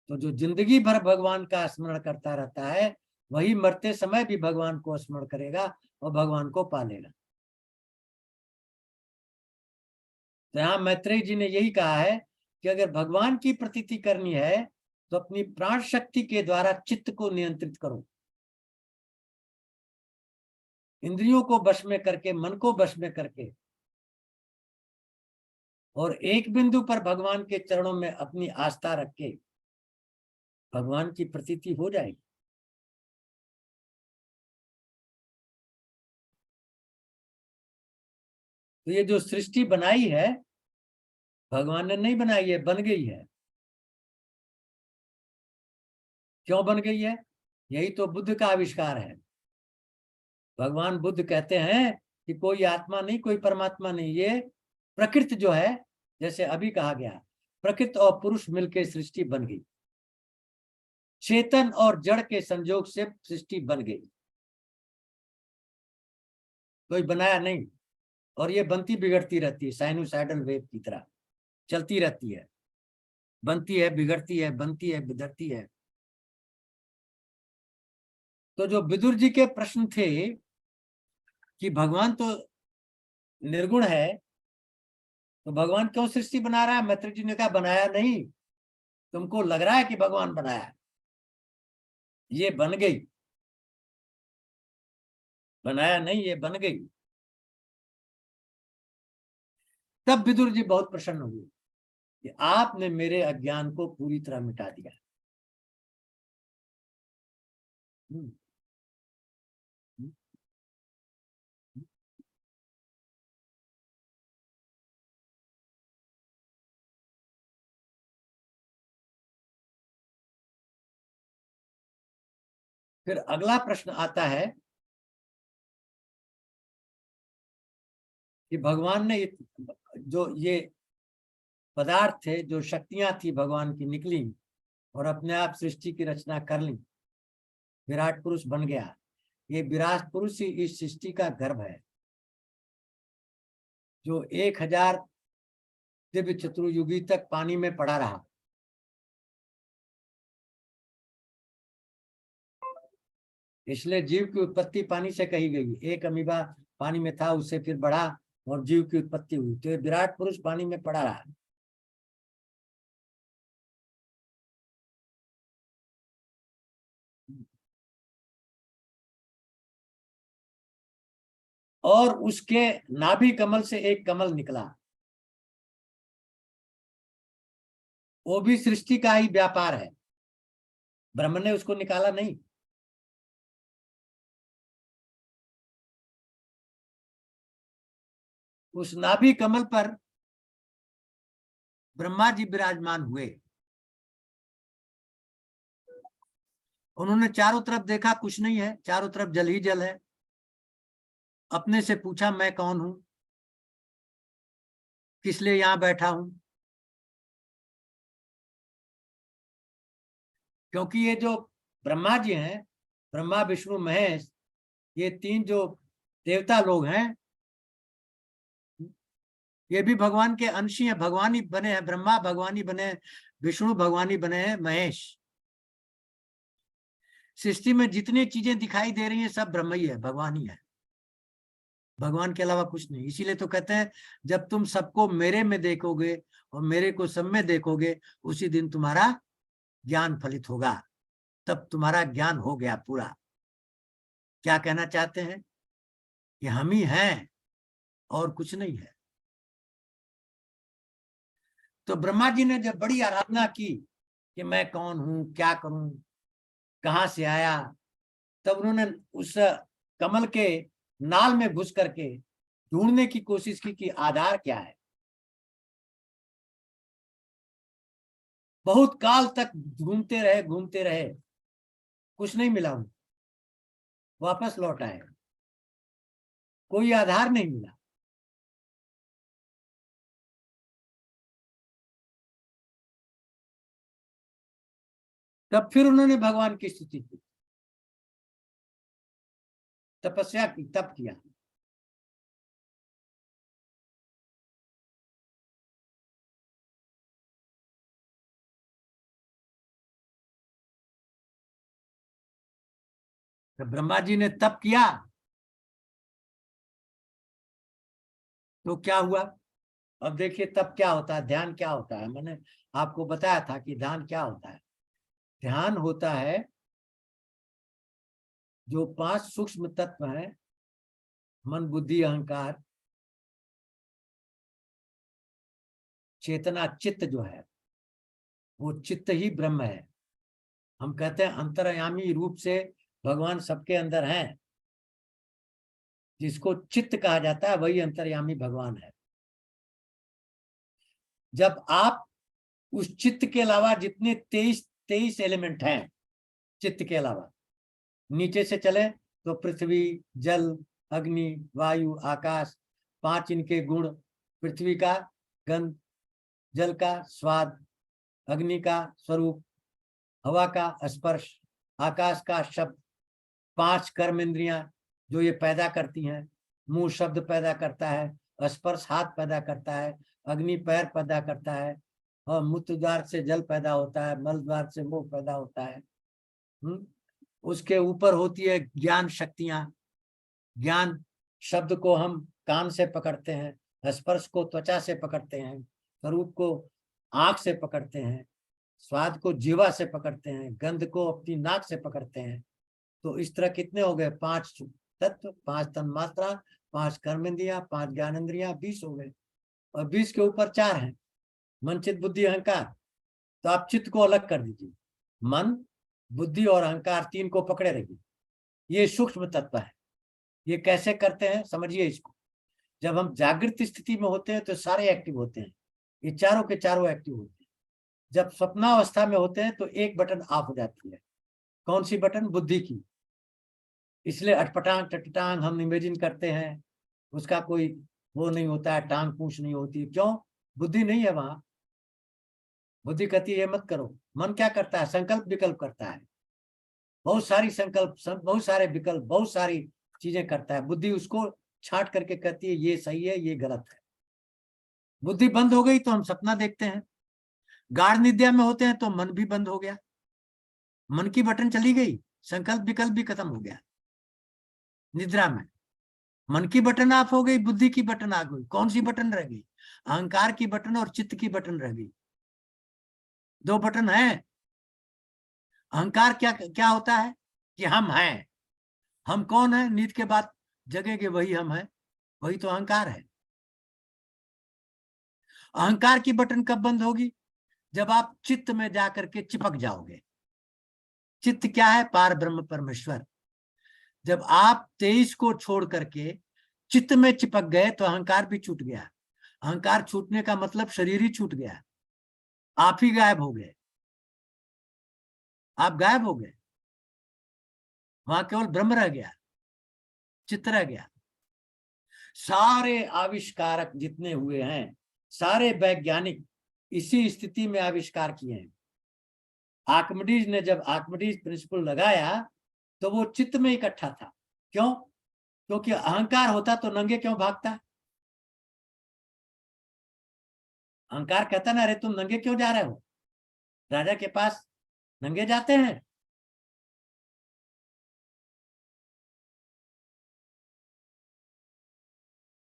Speaker 2: तो जो जिंदगी भर भगवान का स्मरण करता रहता है, वही मरते समय भी भगवान को स्मरण करेगा और भगवान को पालेगा। तो यहाँ मैत्रेय जी ने यही कहा है कि अगर भगवान की प्रतीति करनी है तो अपनी प्राण शक्ति के द्वारा चित्त को नियंत्रित करो, इंद्रियों को वश में करके, मन को वश में करके, और एक बिंदु पर भगवान के चरणों में अपनी आस्था रख के भगवान की प्रतीति हो जाएगी। तो ये जो सृष्टि बनाई है भगवान ने नहीं बनाई है, बन गई है। क्यों बन गई है? यही तो बुद्ध का आविष्कार है। भगवान बुद्ध कहते हैं कि कोई आत्मा नहीं, कोई परमात्मा नहीं, ये प्रकृति जो है, जैसे अभी कहा गया, प्रकृति और पुरुष मिलकर सृष्टि बन गई, चेतन और जड़ के संयोग से सृष्टि बन गई, कोई बनाया नहीं। और ये बनती बिगड़ती रहती है साइनोसाइडल वेव की तरह। चलती रहती है, बनती है, बिगड़ती है, बनती है, बिगड़ती है। तो जो विदुर जी के प्रश्न थे कि भगवान तो निर्गुण है, तो भगवान क्यों सृष्टि बना रहा है? मैत्री जी ने कहा बनाया नहीं, तुमको लग रहा है कि भगवान बनाया, ये बन गई, बनाया नहीं, ये बन गई। तब विदुर जी बहुत प्रसन्न हुए कि आपने मेरे अज्ञान को पूरी तरह मिटा दिया। हम्म, हम्म, हम्म। फिर अगला प्रश्न आता है कि भगवान ने जो ये पदार्थ थे, जो शक्तियां थी भगवान की, निकली और अपने आप सृष्टि की रचना कर ली, विराट पुरुष बन गया। ये विराट पुरुष ही इस सृष्टि का गर्भ है, जो 1000 दिव्य चतुर्युगी तक पानी में पड़ा रहा। इसलिए जीव की उत्पत्ति पानी से कही गई। एक अमीबा पानी में था, उससे फिर बढ़ा और जीव की उत्पत्ति हुई। तो ये विराट पुरुष पानी में पड़ा रहा। और उसके नाभि कमल से एक कमल निकला, वो भी सृष्टि का ही व्यापार है, ब्रह्म ने उसको निकाला नहीं। उस नाभि कमल पर ब्रह्मा जी विराजमान हुए। उन्होंने चारों तरफ देखा, कुछ नहीं है, चारों तरफ जल ही जल है। अपने से पूछा, मैं कौन हूं, किस लिए यहां बैठा हूं? क्योंकि ये जो ब्रह्मा जी हैं, ब्रह्मा विष्णु महेश, ये 3 जो देवता लोग हैं, ये भी भगवान के अंश ही हैं। भगवान ही बने हैं, ब्रह्मा भगवान ही बने हैं, विष्णु भगवान ही बने हैं, महेश। सृष्टि में जितनी चीजें दिखाई दे रही हैं सब ब्रह्म ही है, भगवान ही है, भगवान के अलावा कुछ नहीं। इसीलिए तो कहते हैं, जब तुम सबको मेरे में देखोगे और मेरे को सब में देखोगे, उसी दिन तुम्हारा ज्ञान फलित होगा। तब तुम्हारा ज्ञान हो गया पूरा। क्या कहना चाहते हैं? कि हम ही हैं और कुछ नहीं है। तो ब्रह्मा जी ने जब बड़ी आराधना की कि मैं कौन हूं, क्या करूं, कहां से आया, तब उन्होंने उस कमल के नाल में घुस करके ढूंढने की कोशिश की कि आधार क्या है। बहुत काल तक घूमते रहे, कुछ नहीं मिला उनको। वापस लौट आए, कोई आधार नहीं मिला। तब फिर उन्होंने भगवान की स्तुति की, तपस्या की, तप किया। तो ब्रह्मा जी ने तप किया तो क्या हुआ? अब देखिए तप क्या होता है, ध्यान क्या होता है। मैंने आपको बताया था कि ध्यान क्या होता है। ध्यान होता है जो 5 सूक्ष्म तत्व हैं, मन बुद्धि अहंकार चेतना, चित्त जो है, वो चित्त ही ब्रह्म है। हम कहते हैं अंतर्यामी रूप से भगवान सबके अंदर हैं। जिसको चित्त कहा जाता है वही अंतर्यामी भगवान है। जब आप उस चित्त के अलावा जितने 23 एलिमेंट हैं, चित्त के अलावा नीचे से चले तो पृथ्वी, जल, अग्नि, वायु, आकाश, 5 इनके गुण। पृथ्वी का गंध, जल का स्वाद, अग्नि का स्वरूप, हवा का स्पर्श, आकाश का शब्द, 5 कर्म इंद्रियां जो ये पैदा करती हैं। मुंह शब्द पैदा करता है, स्पर्श हाथ पैदा करता है, अग्नि पैर पैदा करता है, और मूत्र द्वार से जल पैदा होता है, मल द्वार से मोह पैदा होता है। उसके ऊपर होती है ज्ञान शक्तियां। ज्ञान शब्द को हम कान से पकड़ते हैं, स्पर्श को त्वचा से पकड़ते हैं, स्वरूप को आंख से पकड़ते हैं, स्वाद को जीवा से पकड़ते हैं, गंध को अपनी नाक से पकड़ते हैं। तो इस तरह कितने हो गए? 5 तत्व, 5 तन्मात्रा, 5 कर्मेंद्रियां, 5 ज्ञानेंद्रियां, 20 हो गए। और 20 के ऊपर 4 हैं, मन, चित्त, बुद्धि, अहंकार। तो आप चित्त को अलग कर दीजिए, मन, बुद्धि और अहंकार 3 को पकड़े रहिए। ये सूक्ष्म तत्व है। ये कैसे करते हैं समझिए इसको। जब हम जागृत स्थिति में होते हैं तो सारे एक्टिव होते हैं, ये चारों के चारों एक्टिव होते हैं। जब स्वप्नावस्था में होते हैं तो एक बटन ऑफ हो जाती है। कौन सी बटन? बुद्धि की। इसलिए अटपटांग टटटांग हम इमेजिन करते हैं, उसका कोई वो नहीं होता है, टांग पूछ नहीं होती। क्यों? बुद्धि नहीं है वहां। बुद्धि कहती है ये मत करो। मन क्या करता है? संकल्प विकल्प करता है, बहुत सारी संकल्प, बहुत सारे विकल्प, बहुत सारी चीजें करता है। बुद्धि उसको छांट करके कहती है ये सही है, ये गलत है। बुद्धि बंद हो गई तो हम सपना देखते हैं। गाढ़ निद्रा में होते हैं तो मन भी बंद हो गया, मन की बटन चली गई, संकल्प विकल्प भी खत्म हो गया। निद्रा में मन की बटन ऑफ हो गई, बुद्धि की बटन आ गई। कौन सी बटन रह गई? अहंकार की बटन और चित्त की बटन रह गई। 2 बटन है। अहंकार क्या क्या होता है कि हम हैं। हम कौन है? नींद के बाद जगेंगे वही हम है, वही तो अहंकार है। अहंकार की बटन कब बंद होगी? जब आप चित्त में जाकर के चिपक जाओगे। चित्त क्या है? पार ब्रह्म परमेश्वर। जब आप 23 को छोड़ करके चित्त में चिपक गए तो अहंकार भी छूट गया। अहंकार छूटने का मतलब शरीर ही छूट गया, आप ही गायब हो गए। आप गायब हो गए, वहां केवल ब्रह्म रह गया, चित्त रह गया। सारे आविष्कारक जितने हुए हैं, सारे वैज्ञानिक इसी स्थिति में आविष्कार किए हैं। आर्किमिडीज ने जब आर्किमिडीज प्रिंसिपल लगाया तो वो चित्त में इकट्ठा था। क्यों? क्योंकि अहंकार होता तो नंगे क्यों भागता? अहंकार कहता ना, अरे तुम नंगे क्यों जा रहे हो? राजा के पास नंगे जाते हैं?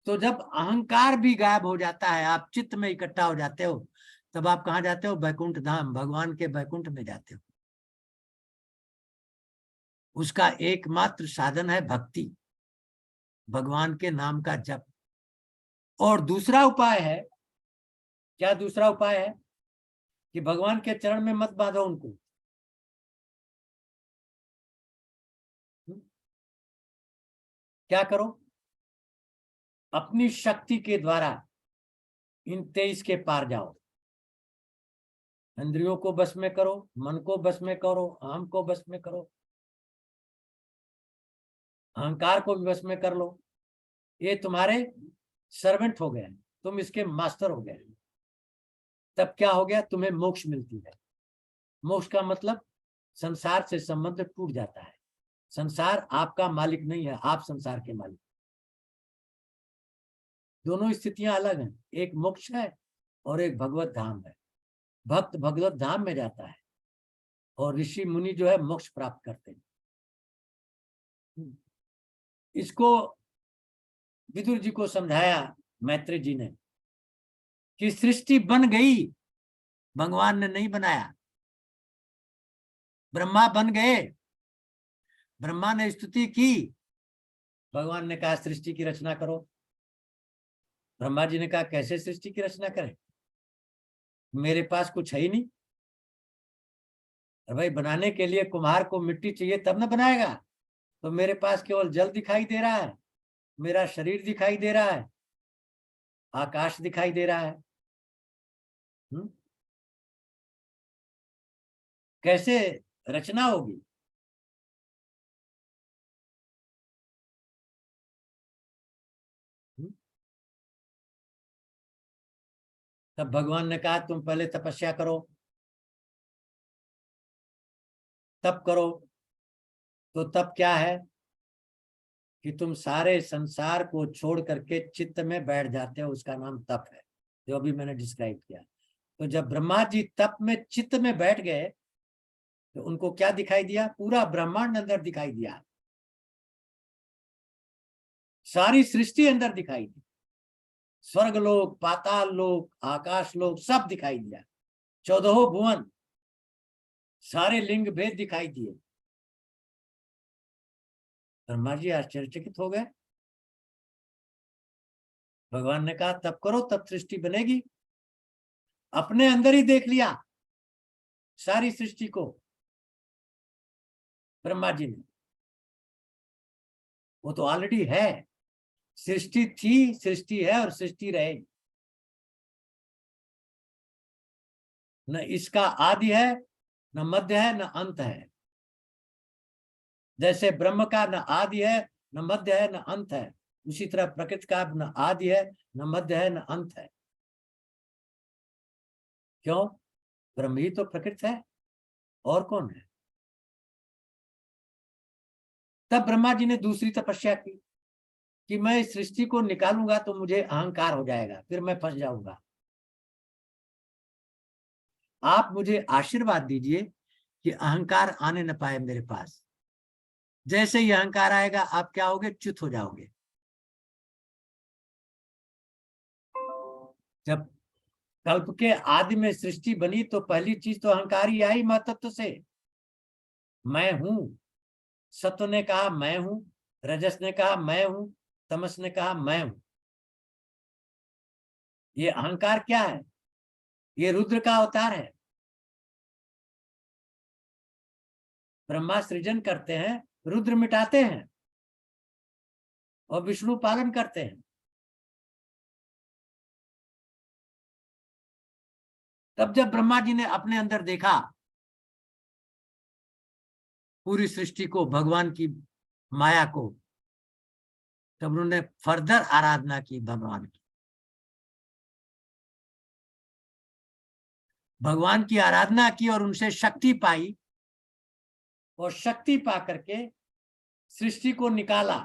Speaker 2: तो जब अहंकार भी गायब हो जाता है, आप चित्त में इकट्ठा हो जाते हो, तब आप कहां जाते हो? बैकुंठ धाम, भगवान के बैकुंठ में जाते हो। उसका एकमात्र साधन है भक्ति, भगवान के नाम का जप। और दूसरा उपाय है, क्या दूसरा उपाय है? कि भगवान के चरण में मत बांधो उनको। क्या करो? अपनी शक्ति के द्वारा इन 23 के पार जाओ। इंद्रियों को बस में करो, मन को बस में करो, आम को बस में करो, अहंकार को भी बस में कर लो। ये तुम्हारे सर्वेंट हो गए, तुम इसके मास्टर हो गए। तब क्या हो गया? तुम्हें मोक्ष मिलती है। मोक्ष का मतलब संसार से संबंध टूट जाता है। संसार आपका मालिक नहीं है, आप संसार के मालिक। दोनों स्थितियां अलग हैं, एक मोक्ष है और एक भगवत धाम है। भक्त भगवत धाम में जाता है और ऋषि मुनि जो है मोक्ष प्राप्त करते हैं। इसको विदुर जी को समझाया मैत्री जी ने कि सृष्टि बन गई, भगवान ने नहीं बनाया। ब्रह्मा बन गए, ब्रह्मा ने स्तुति की, भगवान ने कहा सृष्टि की रचना करो। ब्रह्मा जी ने कहा कैसे सृष्टि की रचना करें, मेरे पास कुछ है ही नहीं। भाई बनाने के लिए कुम्हार को मिट्टी चाहिए तब ना बनाएगा। तो मेरे पास केवल जल दिखाई दे रहा है, मेरा शरीर दिखाई दे रहा है, आकाश दिखाई दे रहा है। कैसे रचना होगी? तब भगवान ने कहा तुम पहले तपस्या करो, तप करो। तो तप क्या है? कि तुम सारे संसार को छोड़ करके चित्त में बैठ जाते हो, उसका नाम तप है। जो अभी मैंने डिस्क्राइब किया। तो जब ब्रह्मा जी तप में चित्त में बैठ गए तो उनको क्या दिखाई दिया? पूरा ब्रह्मांड अंदर दिखाई दिया, सारी सृष्टि अंदर दिखाई दी, स्वर्ग लोक, पाताल लोक, आकाश लोक सब दिखाई दिया, 14 भुवन, सारे लिंग भेद दिखाई दिए। ब्रह्मा जी आश्चर्यचकित हो गए। भगवान ने कहा तब करो, तब सृष्टि बनेगी। अपने अंदर ही देख लिया सारी सृष्टि को ब्रह्मा जी ने। वो तो ऑलरेडी है, सृष्टि थी, सृष्टि है और सृष्टि रहेगी। न इसका आदि है, न मध्य है, न अंत है। जैसे ब्रह्म का न आदि है, न मध्य है, न अंत है, उसी तरह प्रकृति का न आदि है, न मध्य है, न अंत है। क्यों? ब्रह्म ही तो प्रकृति है, और कौन है? तब ब्रह्मा जी ने दूसरी तपस्या की कि मैं इस सृष्टि को निकालूंगा तो मुझे अहंकार हो जाएगा, फिर मैं फंस जाऊंगा। आप मुझे आशीर्वाद दीजिए कि अहंकार आने न पाए मेरे पास। जैसे ही अहंकार आएगा आप क्या होगे? च्युत हो जाओगे। जब कल्प के आदि में सृष्टि बनी तो पहली चीज तो अहंकार ही आई महतत्व से। मैं हूं। सत्व ने कहा मैं हूं, रजस ने कहा मैं हूं, तमस ने कहा मैं हूं। ये अहंकार क्या है? ये रुद्र का अवतार है। ब्रह्मा सृजन करते हैं, रुद्र मिटाते हैं और विष्णु पालन करते हैं। तब जब ब्रह्मा जी ने अपने अंदर देखा पूरी सृष्टि को, भगवान की माया को, तब उन्होंने फर्दर आराधना की भगवान की। भगवान की आराधना की और उनसे शक्ति पाई, और शक्ति पा करके सृष्टि को निकाला।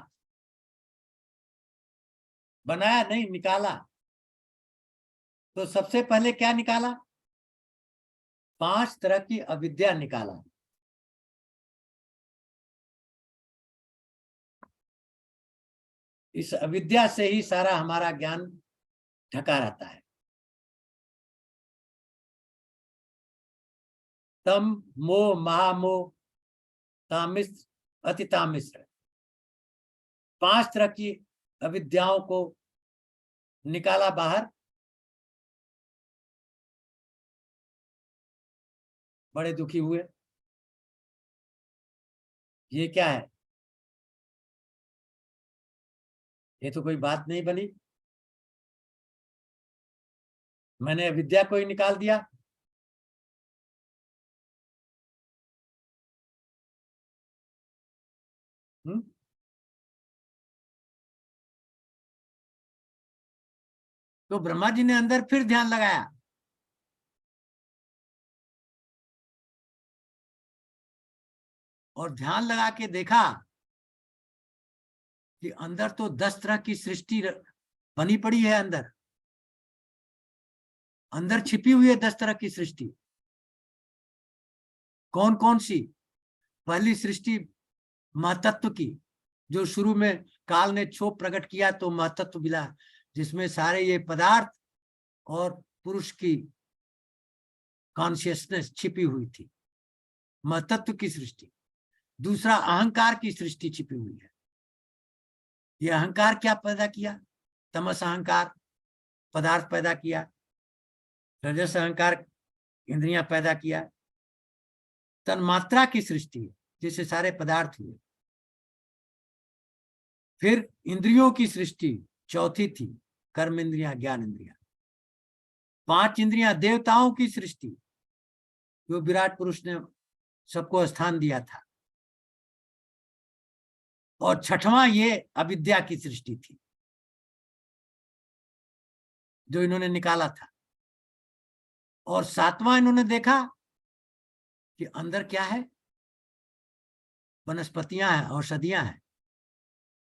Speaker 2: बनाया नहीं, निकाला। तो सबसे पहले क्या निकाला? 5 तरह की अविद्या निकाला। इस अविद्या से ही सारा हमारा ज्ञान ढका रहता है। तम, मोह, महामोह, तामिश्र, अति तामिश्र, 5 तरह की अविद्याओं को निकाला बाहर। बड़े दुखी हुए। ये क्या है? ये तो कोई बात नहीं बनी। मैंने अविद्या को ही निकाल दिया। तो ब्रह्मा जी ने अंदर फिर ध्यान लगाया। और ध्यान लगा के देखा कि अंदर तो 10 तरह की सृष्टि बनी पड़ी है। अंदर अंदर छिपी हुई है 10 तरह की सृष्टि। कौन कौन सी? पहली सृष्टि महतत्व की, जो शुरू में काल ने क्षोभ प्रकट किया तो महतत्व मिला, जिसमें सारे ये पदार्थ और पुरुष की कॉन्शियसनेस छिपी हुई थी। महतत्व की सृष्टि। दूसरा अहंकार की सृष्टि छिपी हुई है। ये अहंकार क्या पैदा किया? तमस अहंकार पदार्थ पैदा किया, रजस अहंकार इंद्रियां पैदा किया, तन्मात्रा की सृष्टि जिससे सारे पदार्थ हुए। फिर इंद्रियों की सृष्टि चौथी थी, कर्म इंद्रियां, ज्ञान इंद्रियां। 5 इंद्रियां, देवताओं की सृष्टि, जो विराट पुरुष ने सबको स्थान दिया था। और 6वां ये अविद्या की सृष्टि थी, जो इन्होंने निकाला था। और 7वां इन्होंने देखा कि अंदर क्या है? वनस्पतियां हैं, औषधियां हैं।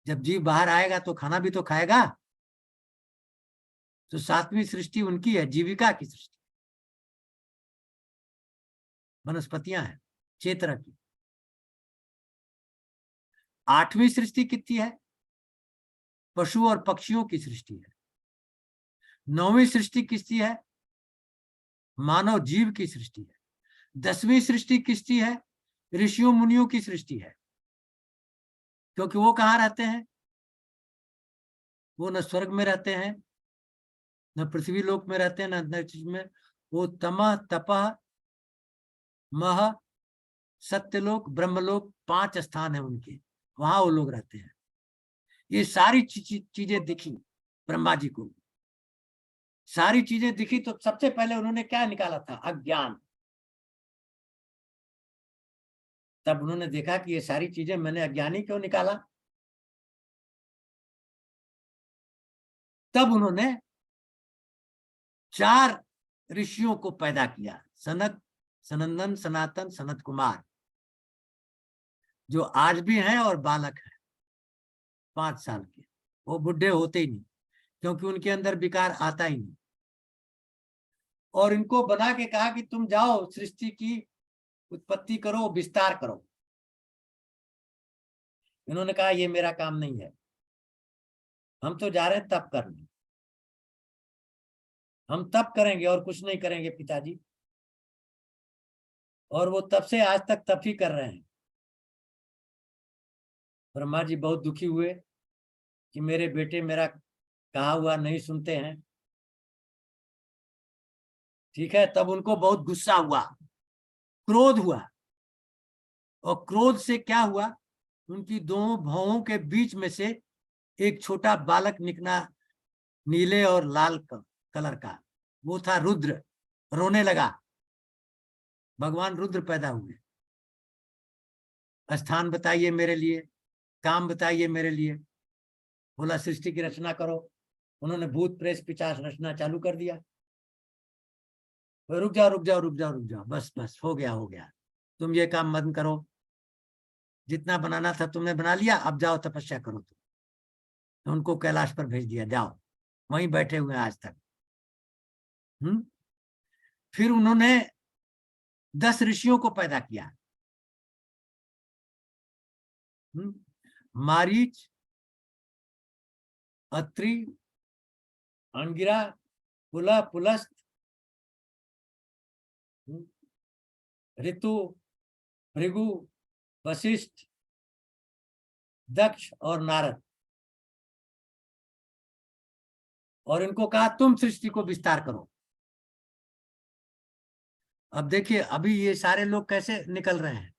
Speaker 2: जब जीव बाहर आएगा तो खाना भी तो खाएगा। तो सातवीं सृष्टि उनकी है, जीविका की सृष्टि, वनस्पतियां हैं, चेतना की। आठवीं सृष्टि कितनी है? पशु और पक्षियों की सृष्टि है। नौवीं सृष्टि किसकी है? मानव जीव की सृष्टि है। 10वीं सृष्टि किसकी है? ऋषियों मुनियों की सृष्टि है, क्योंकि वो कहाँ रहते हैं? वो न स्वर्ग में रहते हैं, न पृथ्वी लोक में रहते हैं, न चीज में। वो तमह तपह मह सत्यलोक ब्रह्मलोक 5 स्थान है उनके, वहां वो लोग रहते हैं। ये सारी चीजें दिखी ब्रह्मा जी को, सारी चीजें दिखी तो सबसे पहले उन्होंने क्या निकाला था? अज्ञान। तब उन्होंने देखा कि ये सारी चीजें मैंने अज्ञानी क्यों निकाला। तब उन्होंने 4 ऋषियों को पैदा किया, सनक, सनंदन, सनातन, सनत कुमार, जो आज भी हैं और बालक हैं 5 साल के। वो बुढ़े होते ही नहीं, क्योंकि उनके अंदर विकार आता ही नहीं। और इनको बना के कहा कि तुम जाओ सृष्टि की उत्पत्ति करो, विस्तार करो। इन्होंने कहा ये मेरा काम नहीं है, हम तो जा रहे हैं तप करने, हम तप करेंगे और कुछ नहीं करेंगे पिताजी। और वो तब से आज तक तप ही कर रहे हैं। ब्रह्मा जी बहुत दुखी हुए कि मेरे बेटे मेरा कहा हुआ नहीं सुनते हैं। ठीक है, तब उनको बहुत गुस्सा हुआ, क्रोध हुआ। और क्रोध से क्या हुआ? उनकी दोनों भौहों के बीच में से एक छोटा बालक निकला, नीले और लाल कलर का। वो था रुद्र। रोने लगा। भगवान रुद्र पैदा हुए। स्थान बताइए मेरे लिए, काम बताइए मेरे लिए। बोला सृष्टि की रचना करो। उन्होंने भूत प्रेत पिशाच रचना चालू कर दिया। रुक जाओ रुक जाओ रुक जाओ रुक जाओ, बस बस हो गया हो गया, तुम ये काम बंद करो, जितना बनाना था तुमने बना लिया, अब जाओ तपस्या करो। तो उनको कैलाश पर भेज दिया, जाओ वहीं बैठे हुए आज तक। फिर उन्होंने 10 ऋषियों को पैदा किया। मारीच, अत्रि, अंगिरा, पुला, पुलस्त, ऋतु, भृगु, वशिष्ठ, दक्ष और नारद। और इनको कहा तुम सृष्टि को विस्तार करो। अब देखिए अभी ये सारे लोग कैसे निकल रहे हैं?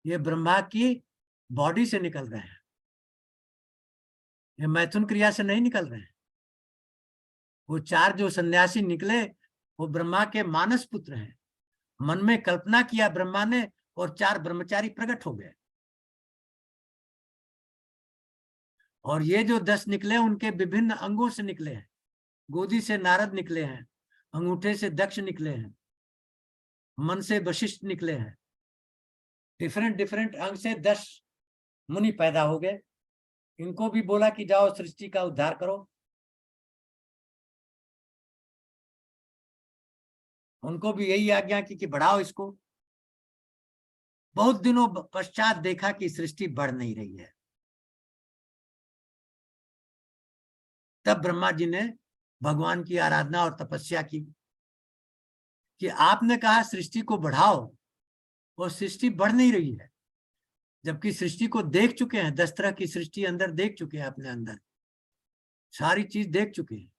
Speaker 2: ये ब्रह्मा की बॉडी से निकल रहे हैं, ये मैथुन क्रिया से नहीं निकल रहे हैं। वो 4 जो सन्यासी निकले वो ब्रह्मा के मानस पुत्र हैं। मन में कल्पना किया ब्रह्मा ने और 4 ब्रह्मचारी प्रकट हो गए। और ये जो 10 निकले उनके विभिन्न अंगों से निकले हैं। गोदी से नारद निकले हैं, अंगूठे से दक्ष निकले हैं, मन से वशिष्ठ निकले हैं। डिफरेंट डिफरेंट अंग से 10 मुनि पैदा हो गए। इनको भी बोला कि जाओ सृष्टि का उद्धार करो। उनको भी यही आज्ञा की कि बढ़ाओ इसको। बहुत दिनों पश्चात देखा कि सृष्टि बढ़ नहीं रही है। तब ब्रह्मा जी ने भगवान की आराधना और तपस्या की कि आपने कहा सृष्टि को बढ़ाओ और सृष्टि बढ़ नहीं रही है, जबकि सृष्टि को देख चुके हैं। 10 तरह की सृष्टि अंदर देख चुके हैं, अपने अंदर सारी चीज देख चुके हैं।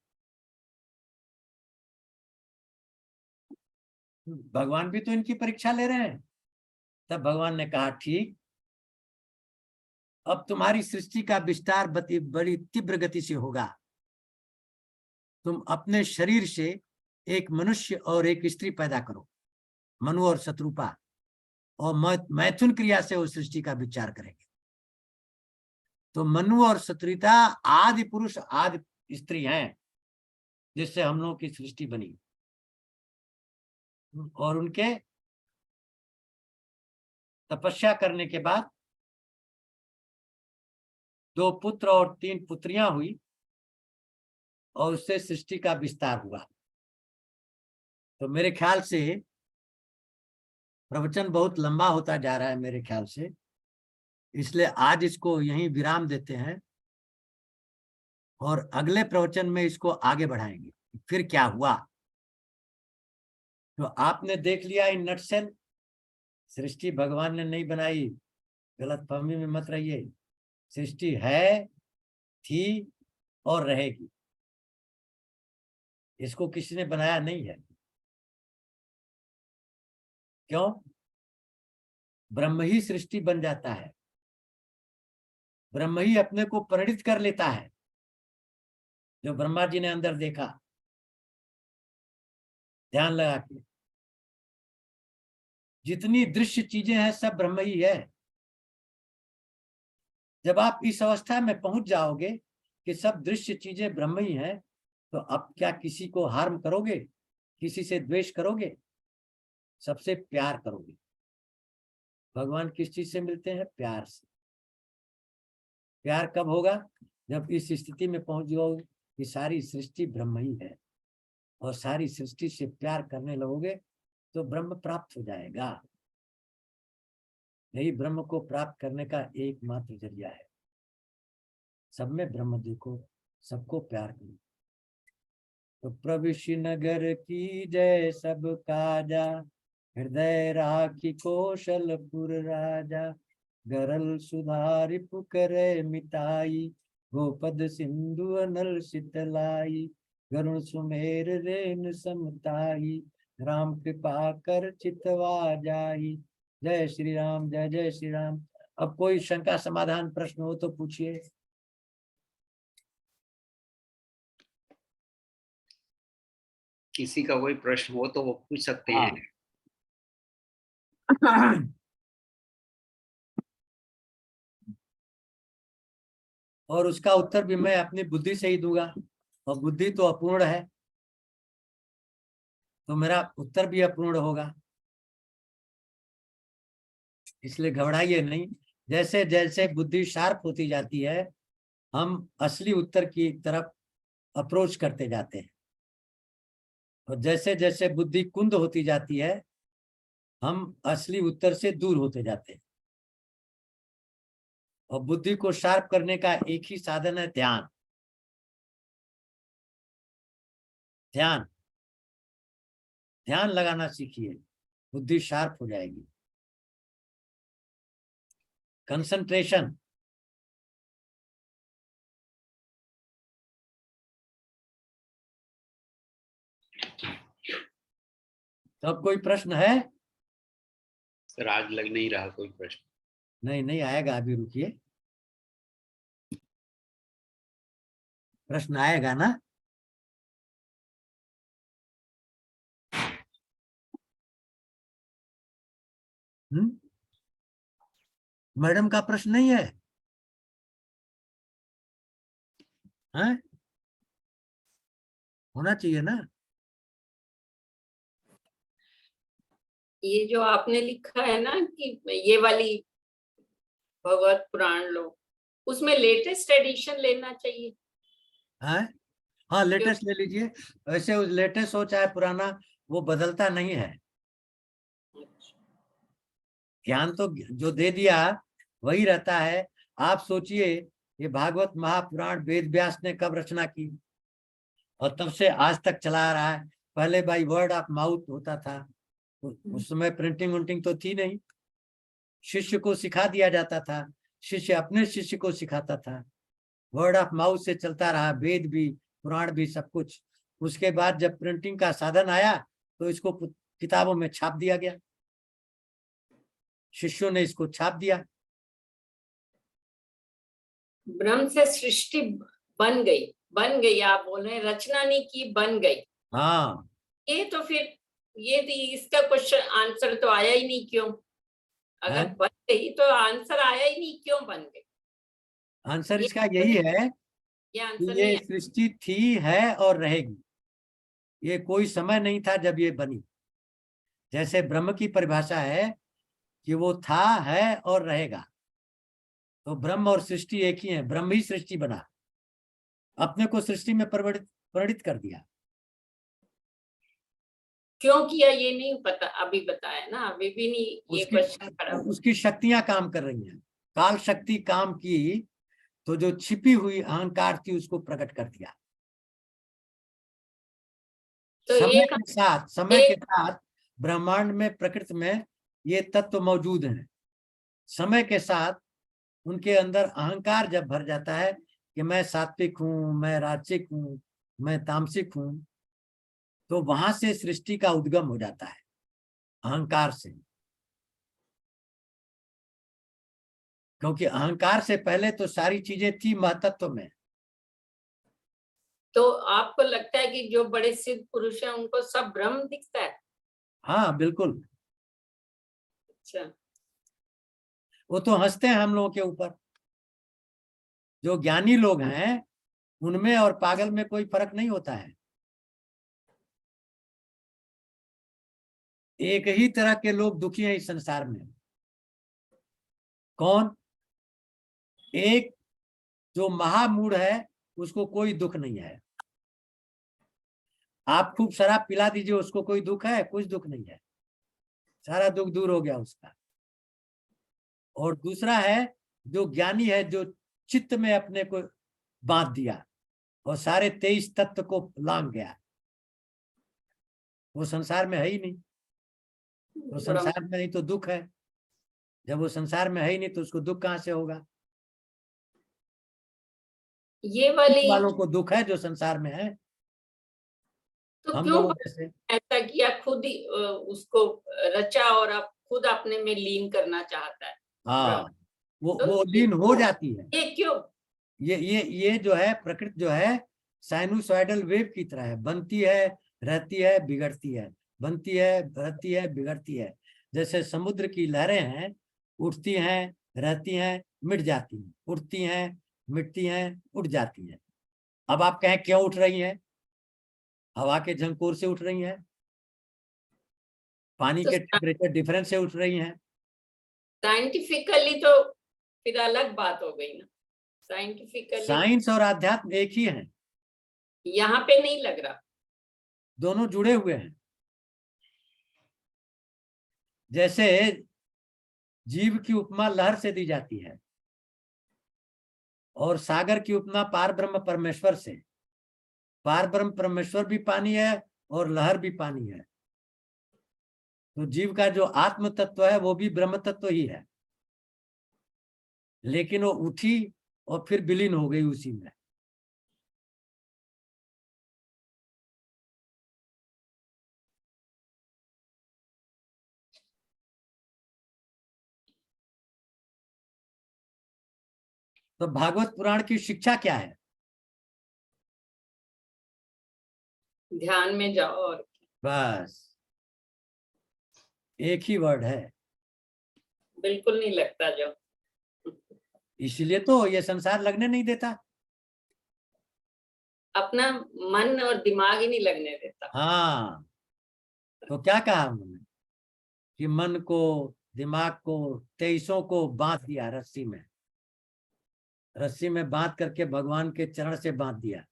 Speaker 2: भगवान भी तो इनकी परीक्षा ले रहे हैं। तब भगवान ने कहा ठीक, अब तुम्हारी सृष्टि का विस्तार बड़ी तीव्र गति से होगा। तुम अपने शरीर से एक मनुष्य और एक स्त्री पैदा करो, मनु और शत्रुपा, और मैथुन क्रिया से उस सृष्टि का विचार करेंगे। तो मनु और शत्रुता आदि पुरुष आदि स्त्री हैं, जिससे हम लोगों की सृष्टि बनी। और उनके तपस्या करने के बाद 2 पुत्र और 3 पुत्रियां हुई। और उससे सृष्टि का विस्तार हुआ। तो मेरे ख्याल से प्रवचन बहुत लंबा होता जा रहा है मेरे ख्याल से, इसलिए आज इसको यहीं विराम देते हैं और अगले प्रवचन में इसको आगे बढ़ाएंगे फिर क्या हुआ। तो आपने देख लिया इन नटसेल, सृष्टि भगवान ने नहीं बनाई, गलतफहमी में मत रहिए। सृष्टि है, थी और रहेगी, इसको किसी ने बनाया नहीं है। क्यों? ब्रह्म ही सृष्टि बन जाता है, ब्रह्म ही अपने को प्रणीत कर लेता है, जो ब्रह्मा जी ने अंदर देखा। ध्यान लगा के, जितनी दृश्य चीजें हैं सब ब्रह्म ही है। जब आप इस अवस्था में पहुंच जाओगे कि सब दृश्य चीजें ब्रह्म ही हैं, तो अब क्या किसी को हार्म करोगे, किसी से द्वेष करोगे, सबसे प्यार करोगे। भगवान किस चीज से मिलते हैं? प्यार से। प्यार कब होगा? जब इस स्थिति में पहुंच जाओगे कि सारी सृष्टि ब्रह्म ही है और सारी सृष्टि से प्यार करने लगोगे तो ब्रह्म प्राप्त हो जाएगा। यही ब्रह्म को प्राप्त करने का एकमात्र जरिया है। सब में ब्रह्म देखो, सबको प्यार करो। तो प्रविश्य नगर की जय सब काजा, हृदय राखी कौशलपुर राजा। गरल सुधारि पुकरे मिताई, गोपद सिंधु अनल शीतलाई। गरुण सुमेर रेन समताई, राम कृपा कर चितवा जाई। जय श्री राम, जय जय श्री राम। अब कोई शंका समाधान प्रश्न हो तो पूछिए।
Speaker 1: किसी का कोई प्रश्न हो तो वो पूछ सकते
Speaker 2: हाँ।
Speaker 1: हैं।
Speaker 2: और उसका उत्तर भी मैं अपनी बुद्धि से ही दूंगा, और बुद्धि तो अपूर्ण है, तो मेरा उत्तर भी अपूर्ण होगा। इसलिए घबराइए नहीं। जैसे जैसे बुद्धि शार्प होती जाती है, हम असली उत्तर की तरफ अप्रोच करते जाते हैं, और जैसे जैसे बुद्धि कुंद होती जाती है, हम असली उत्तर से दूर होते जाते हैं। और बुद्धि को शार्प करने का एक ही साधन है, ध्यान। ध्यान ध्यान लगाना सीखिए, बुद्धि शार्प हो जाएगी। कंसंट्रेशन। तो अब कोई प्रश्न है?
Speaker 1: सर आज लग नहीं रहा कोई प्रश्न।
Speaker 2: नहीं, नहीं आएगा, अभी रुकिए, प्रश्न आएगा ना। मैडम का प्रश्न नहीं है? हैं? होना चाहिए ना।
Speaker 3: ये जो आपने लिखा है ना कि ये वाली भगवत पुराण लो, उसमें लेटेस्ट एडिशन लेना चाहिए।
Speaker 2: है? हाँ, लेटेस्ट ले लीजिए। वैसे लेटेस्ट हो चाहे पुराना, वो बदलता नहीं है। ज्ञान तो जो दे दिया वही रहता है। आप सोचिए, ये भागवत महापुराण वेद व्यास ने कब रचना की, और तब से आज तक चला आ रहा है। पहले बाई वर्ड ऑफ माउथ होता था, उस समय प्रिंटिंग उंटिंग तो थी नहीं, शिष्य को सिखा दिया जाता था, शिष्य अपने शिष्य को सिखाता था, वर्ड ऑफ माउथ से चलता रहा, वेद भी पुराण भी सब कुछ। उसके बाद जब प्रिंटिंग का साधन आया तो इसको किताबों में छाप दिया गया, शिष्यों ने इसको छाप दिया।
Speaker 3: ब्रह्म से सृष्टि बन गई, आप बोल रहे हैं रचना नहीं की, बन गई।
Speaker 2: हाँ,
Speaker 3: ये तो फिर ये इसका क्वेश्चन आंसर तो आया ही नहीं, क्यों? अगर बन गई तो आंसर आया ही नहीं, क्यों बन गई?
Speaker 2: आंसर इसका यही है
Speaker 3: ये
Speaker 2: कि
Speaker 3: आंसर
Speaker 2: ये
Speaker 3: नहीं है।
Speaker 2: सृष्टि थी, है और रहेगी। ये कोई समय नहीं था जब ये बनी। जैसे ब्रह्म की परिभाषा है कि वो था, है और रहेगा, तो ब्रह्म और सृष्टि एक ही है, ब्रह्म ही सृष्टि बना। अपने को सृष्टि में प्रणीत कर दिया।
Speaker 3: क्यों किया ये नहीं पता, अभी बताया ना, अभी भी नहीं ये क्वेश्चन खड़ा।
Speaker 2: उसकी शक्तियां काम कर रही हैं, काल शक्ति काम की, तो जो छिपी हुई अहंकार थी उसको प्रकट कर दिया।
Speaker 3: तो
Speaker 2: समय के साथ ब्रह्मांड में, प्रकृति में ये तत्व मौजूद हैं। समय के साथ उनके अंदर अहंकार जब भर जाता है कि मैं सात्विक हूं, मैं राजसिक हूं, मैं तामसिक हूं, तो वहां से सृष्टि का उद्गम हो जाता है, अहंकार से। क्योंकि अहंकार से पहले तो सारी चीजें थी महतत्व में।
Speaker 3: तो आपको लगता है कि जो बड़े सिद्ध पुरुष हैं उनको सब ब्रह्म दिखता है?
Speaker 2: हाँ बिल्कुल।
Speaker 3: अच्छा।
Speaker 2: वो तो हंसते हैं हम लोगों के ऊपर। जो ज्ञानी लोग हैं उनमें और पागल में कोई फर्क नहीं होता है। एक ही तरह के लोग दुखी हैं इस संसार में। कौन? एक जो महामूढ़ है उसको कोई दुख नहीं है। आप खूब शराब पिला दीजिए, उसको कोई दुख है? कुछ दुख नहीं है, सारा दुख दूर हो गया उसका। और दूसरा है जो ज्ञानी है, जो चित्त में अपने को बांध दिया और सारे 23 तत्व को लांग गया, वो संसार में है ही नहीं। वो संसार में नहीं तो दुख है, जब वो संसार में है ही नहीं तो उसको दुख कहां से होगा?
Speaker 3: ये वालों
Speaker 2: को दुख है जो संसार में है,
Speaker 3: तो
Speaker 2: हम
Speaker 3: क्यों
Speaker 2: लोगों जैसे।
Speaker 3: ऐसा किया? खुद ही उसको रचा और अब खुद अपने में लीन करना चाहता है।
Speaker 2: हाँ,
Speaker 3: तो
Speaker 2: वो लीन हो जाती है।
Speaker 3: ये क्यों?
Speaker 2: ये जो है प्रकृति जो है साइनोसॉइडल वेव की तरह है, बनती है, रहती है, बिगड़ती है, बनती है, रहती है, बिगड़ती है। जैसे समुद्र की लहरें हैं, उठती हैं, रहती हैं, मिट जाती हैं, उठती हैं, मिटती हैं, उठ जाती हैं। अब आप कहें क्यों उठ रही हैं? हवा के झंकोर से उठ रही हैं, पानी
Speaker 3: तो
Speaker 2: के टेम्परेचर डिफरेंस से उठ रही हैं।
Speaker 3: साइंटिफिकली तो फिर अलग बात हो गई ना। साइंटिफिकली
Speaker 2: साइंस और आध्यात्म एक ही है,
Speaker 3: यहाँ पे नहीं लग रहा।
Speaker 2: दोनों जुड़े हुए हैं। जैसे जीव की उपमा लहर से दी जाती है और सागर की उपमा पार ब्रह्म परमेश्वर से। पार ब्रह्म परमेश्वर भी पानी है और लहर भी पानी है। तो जीव का जो आत्म तत्व है वो भी ब्रह्म तत्व ही है, लेकिन वो उठी और फिर विलीन हो गई उसी में। तो भागवत पुराण की शिक्षा क्या है?
Speaker 3: ध्यान में जाओ और
Speaker 2: बस एक ही वर्ड है।
Speaker 3: बिल्कुल नहीं लगता जो।
Speaker 2: इसलिए तो ये संसार लगने नहीं देता।
Speaker 3: अपना मन और दिमाग ही नहीं लगने देता।
Speaker 2: हाँ, तो क्या कहा उन्होंने कि मन को, दिमाग को, 23 को बांध दिया रस्सी में। रस्सी में बांध करके भगवान के चरण से बांध दिया,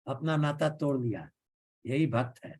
Speaker 2: अपना नाता तोड़ लिया। यही भक्त है।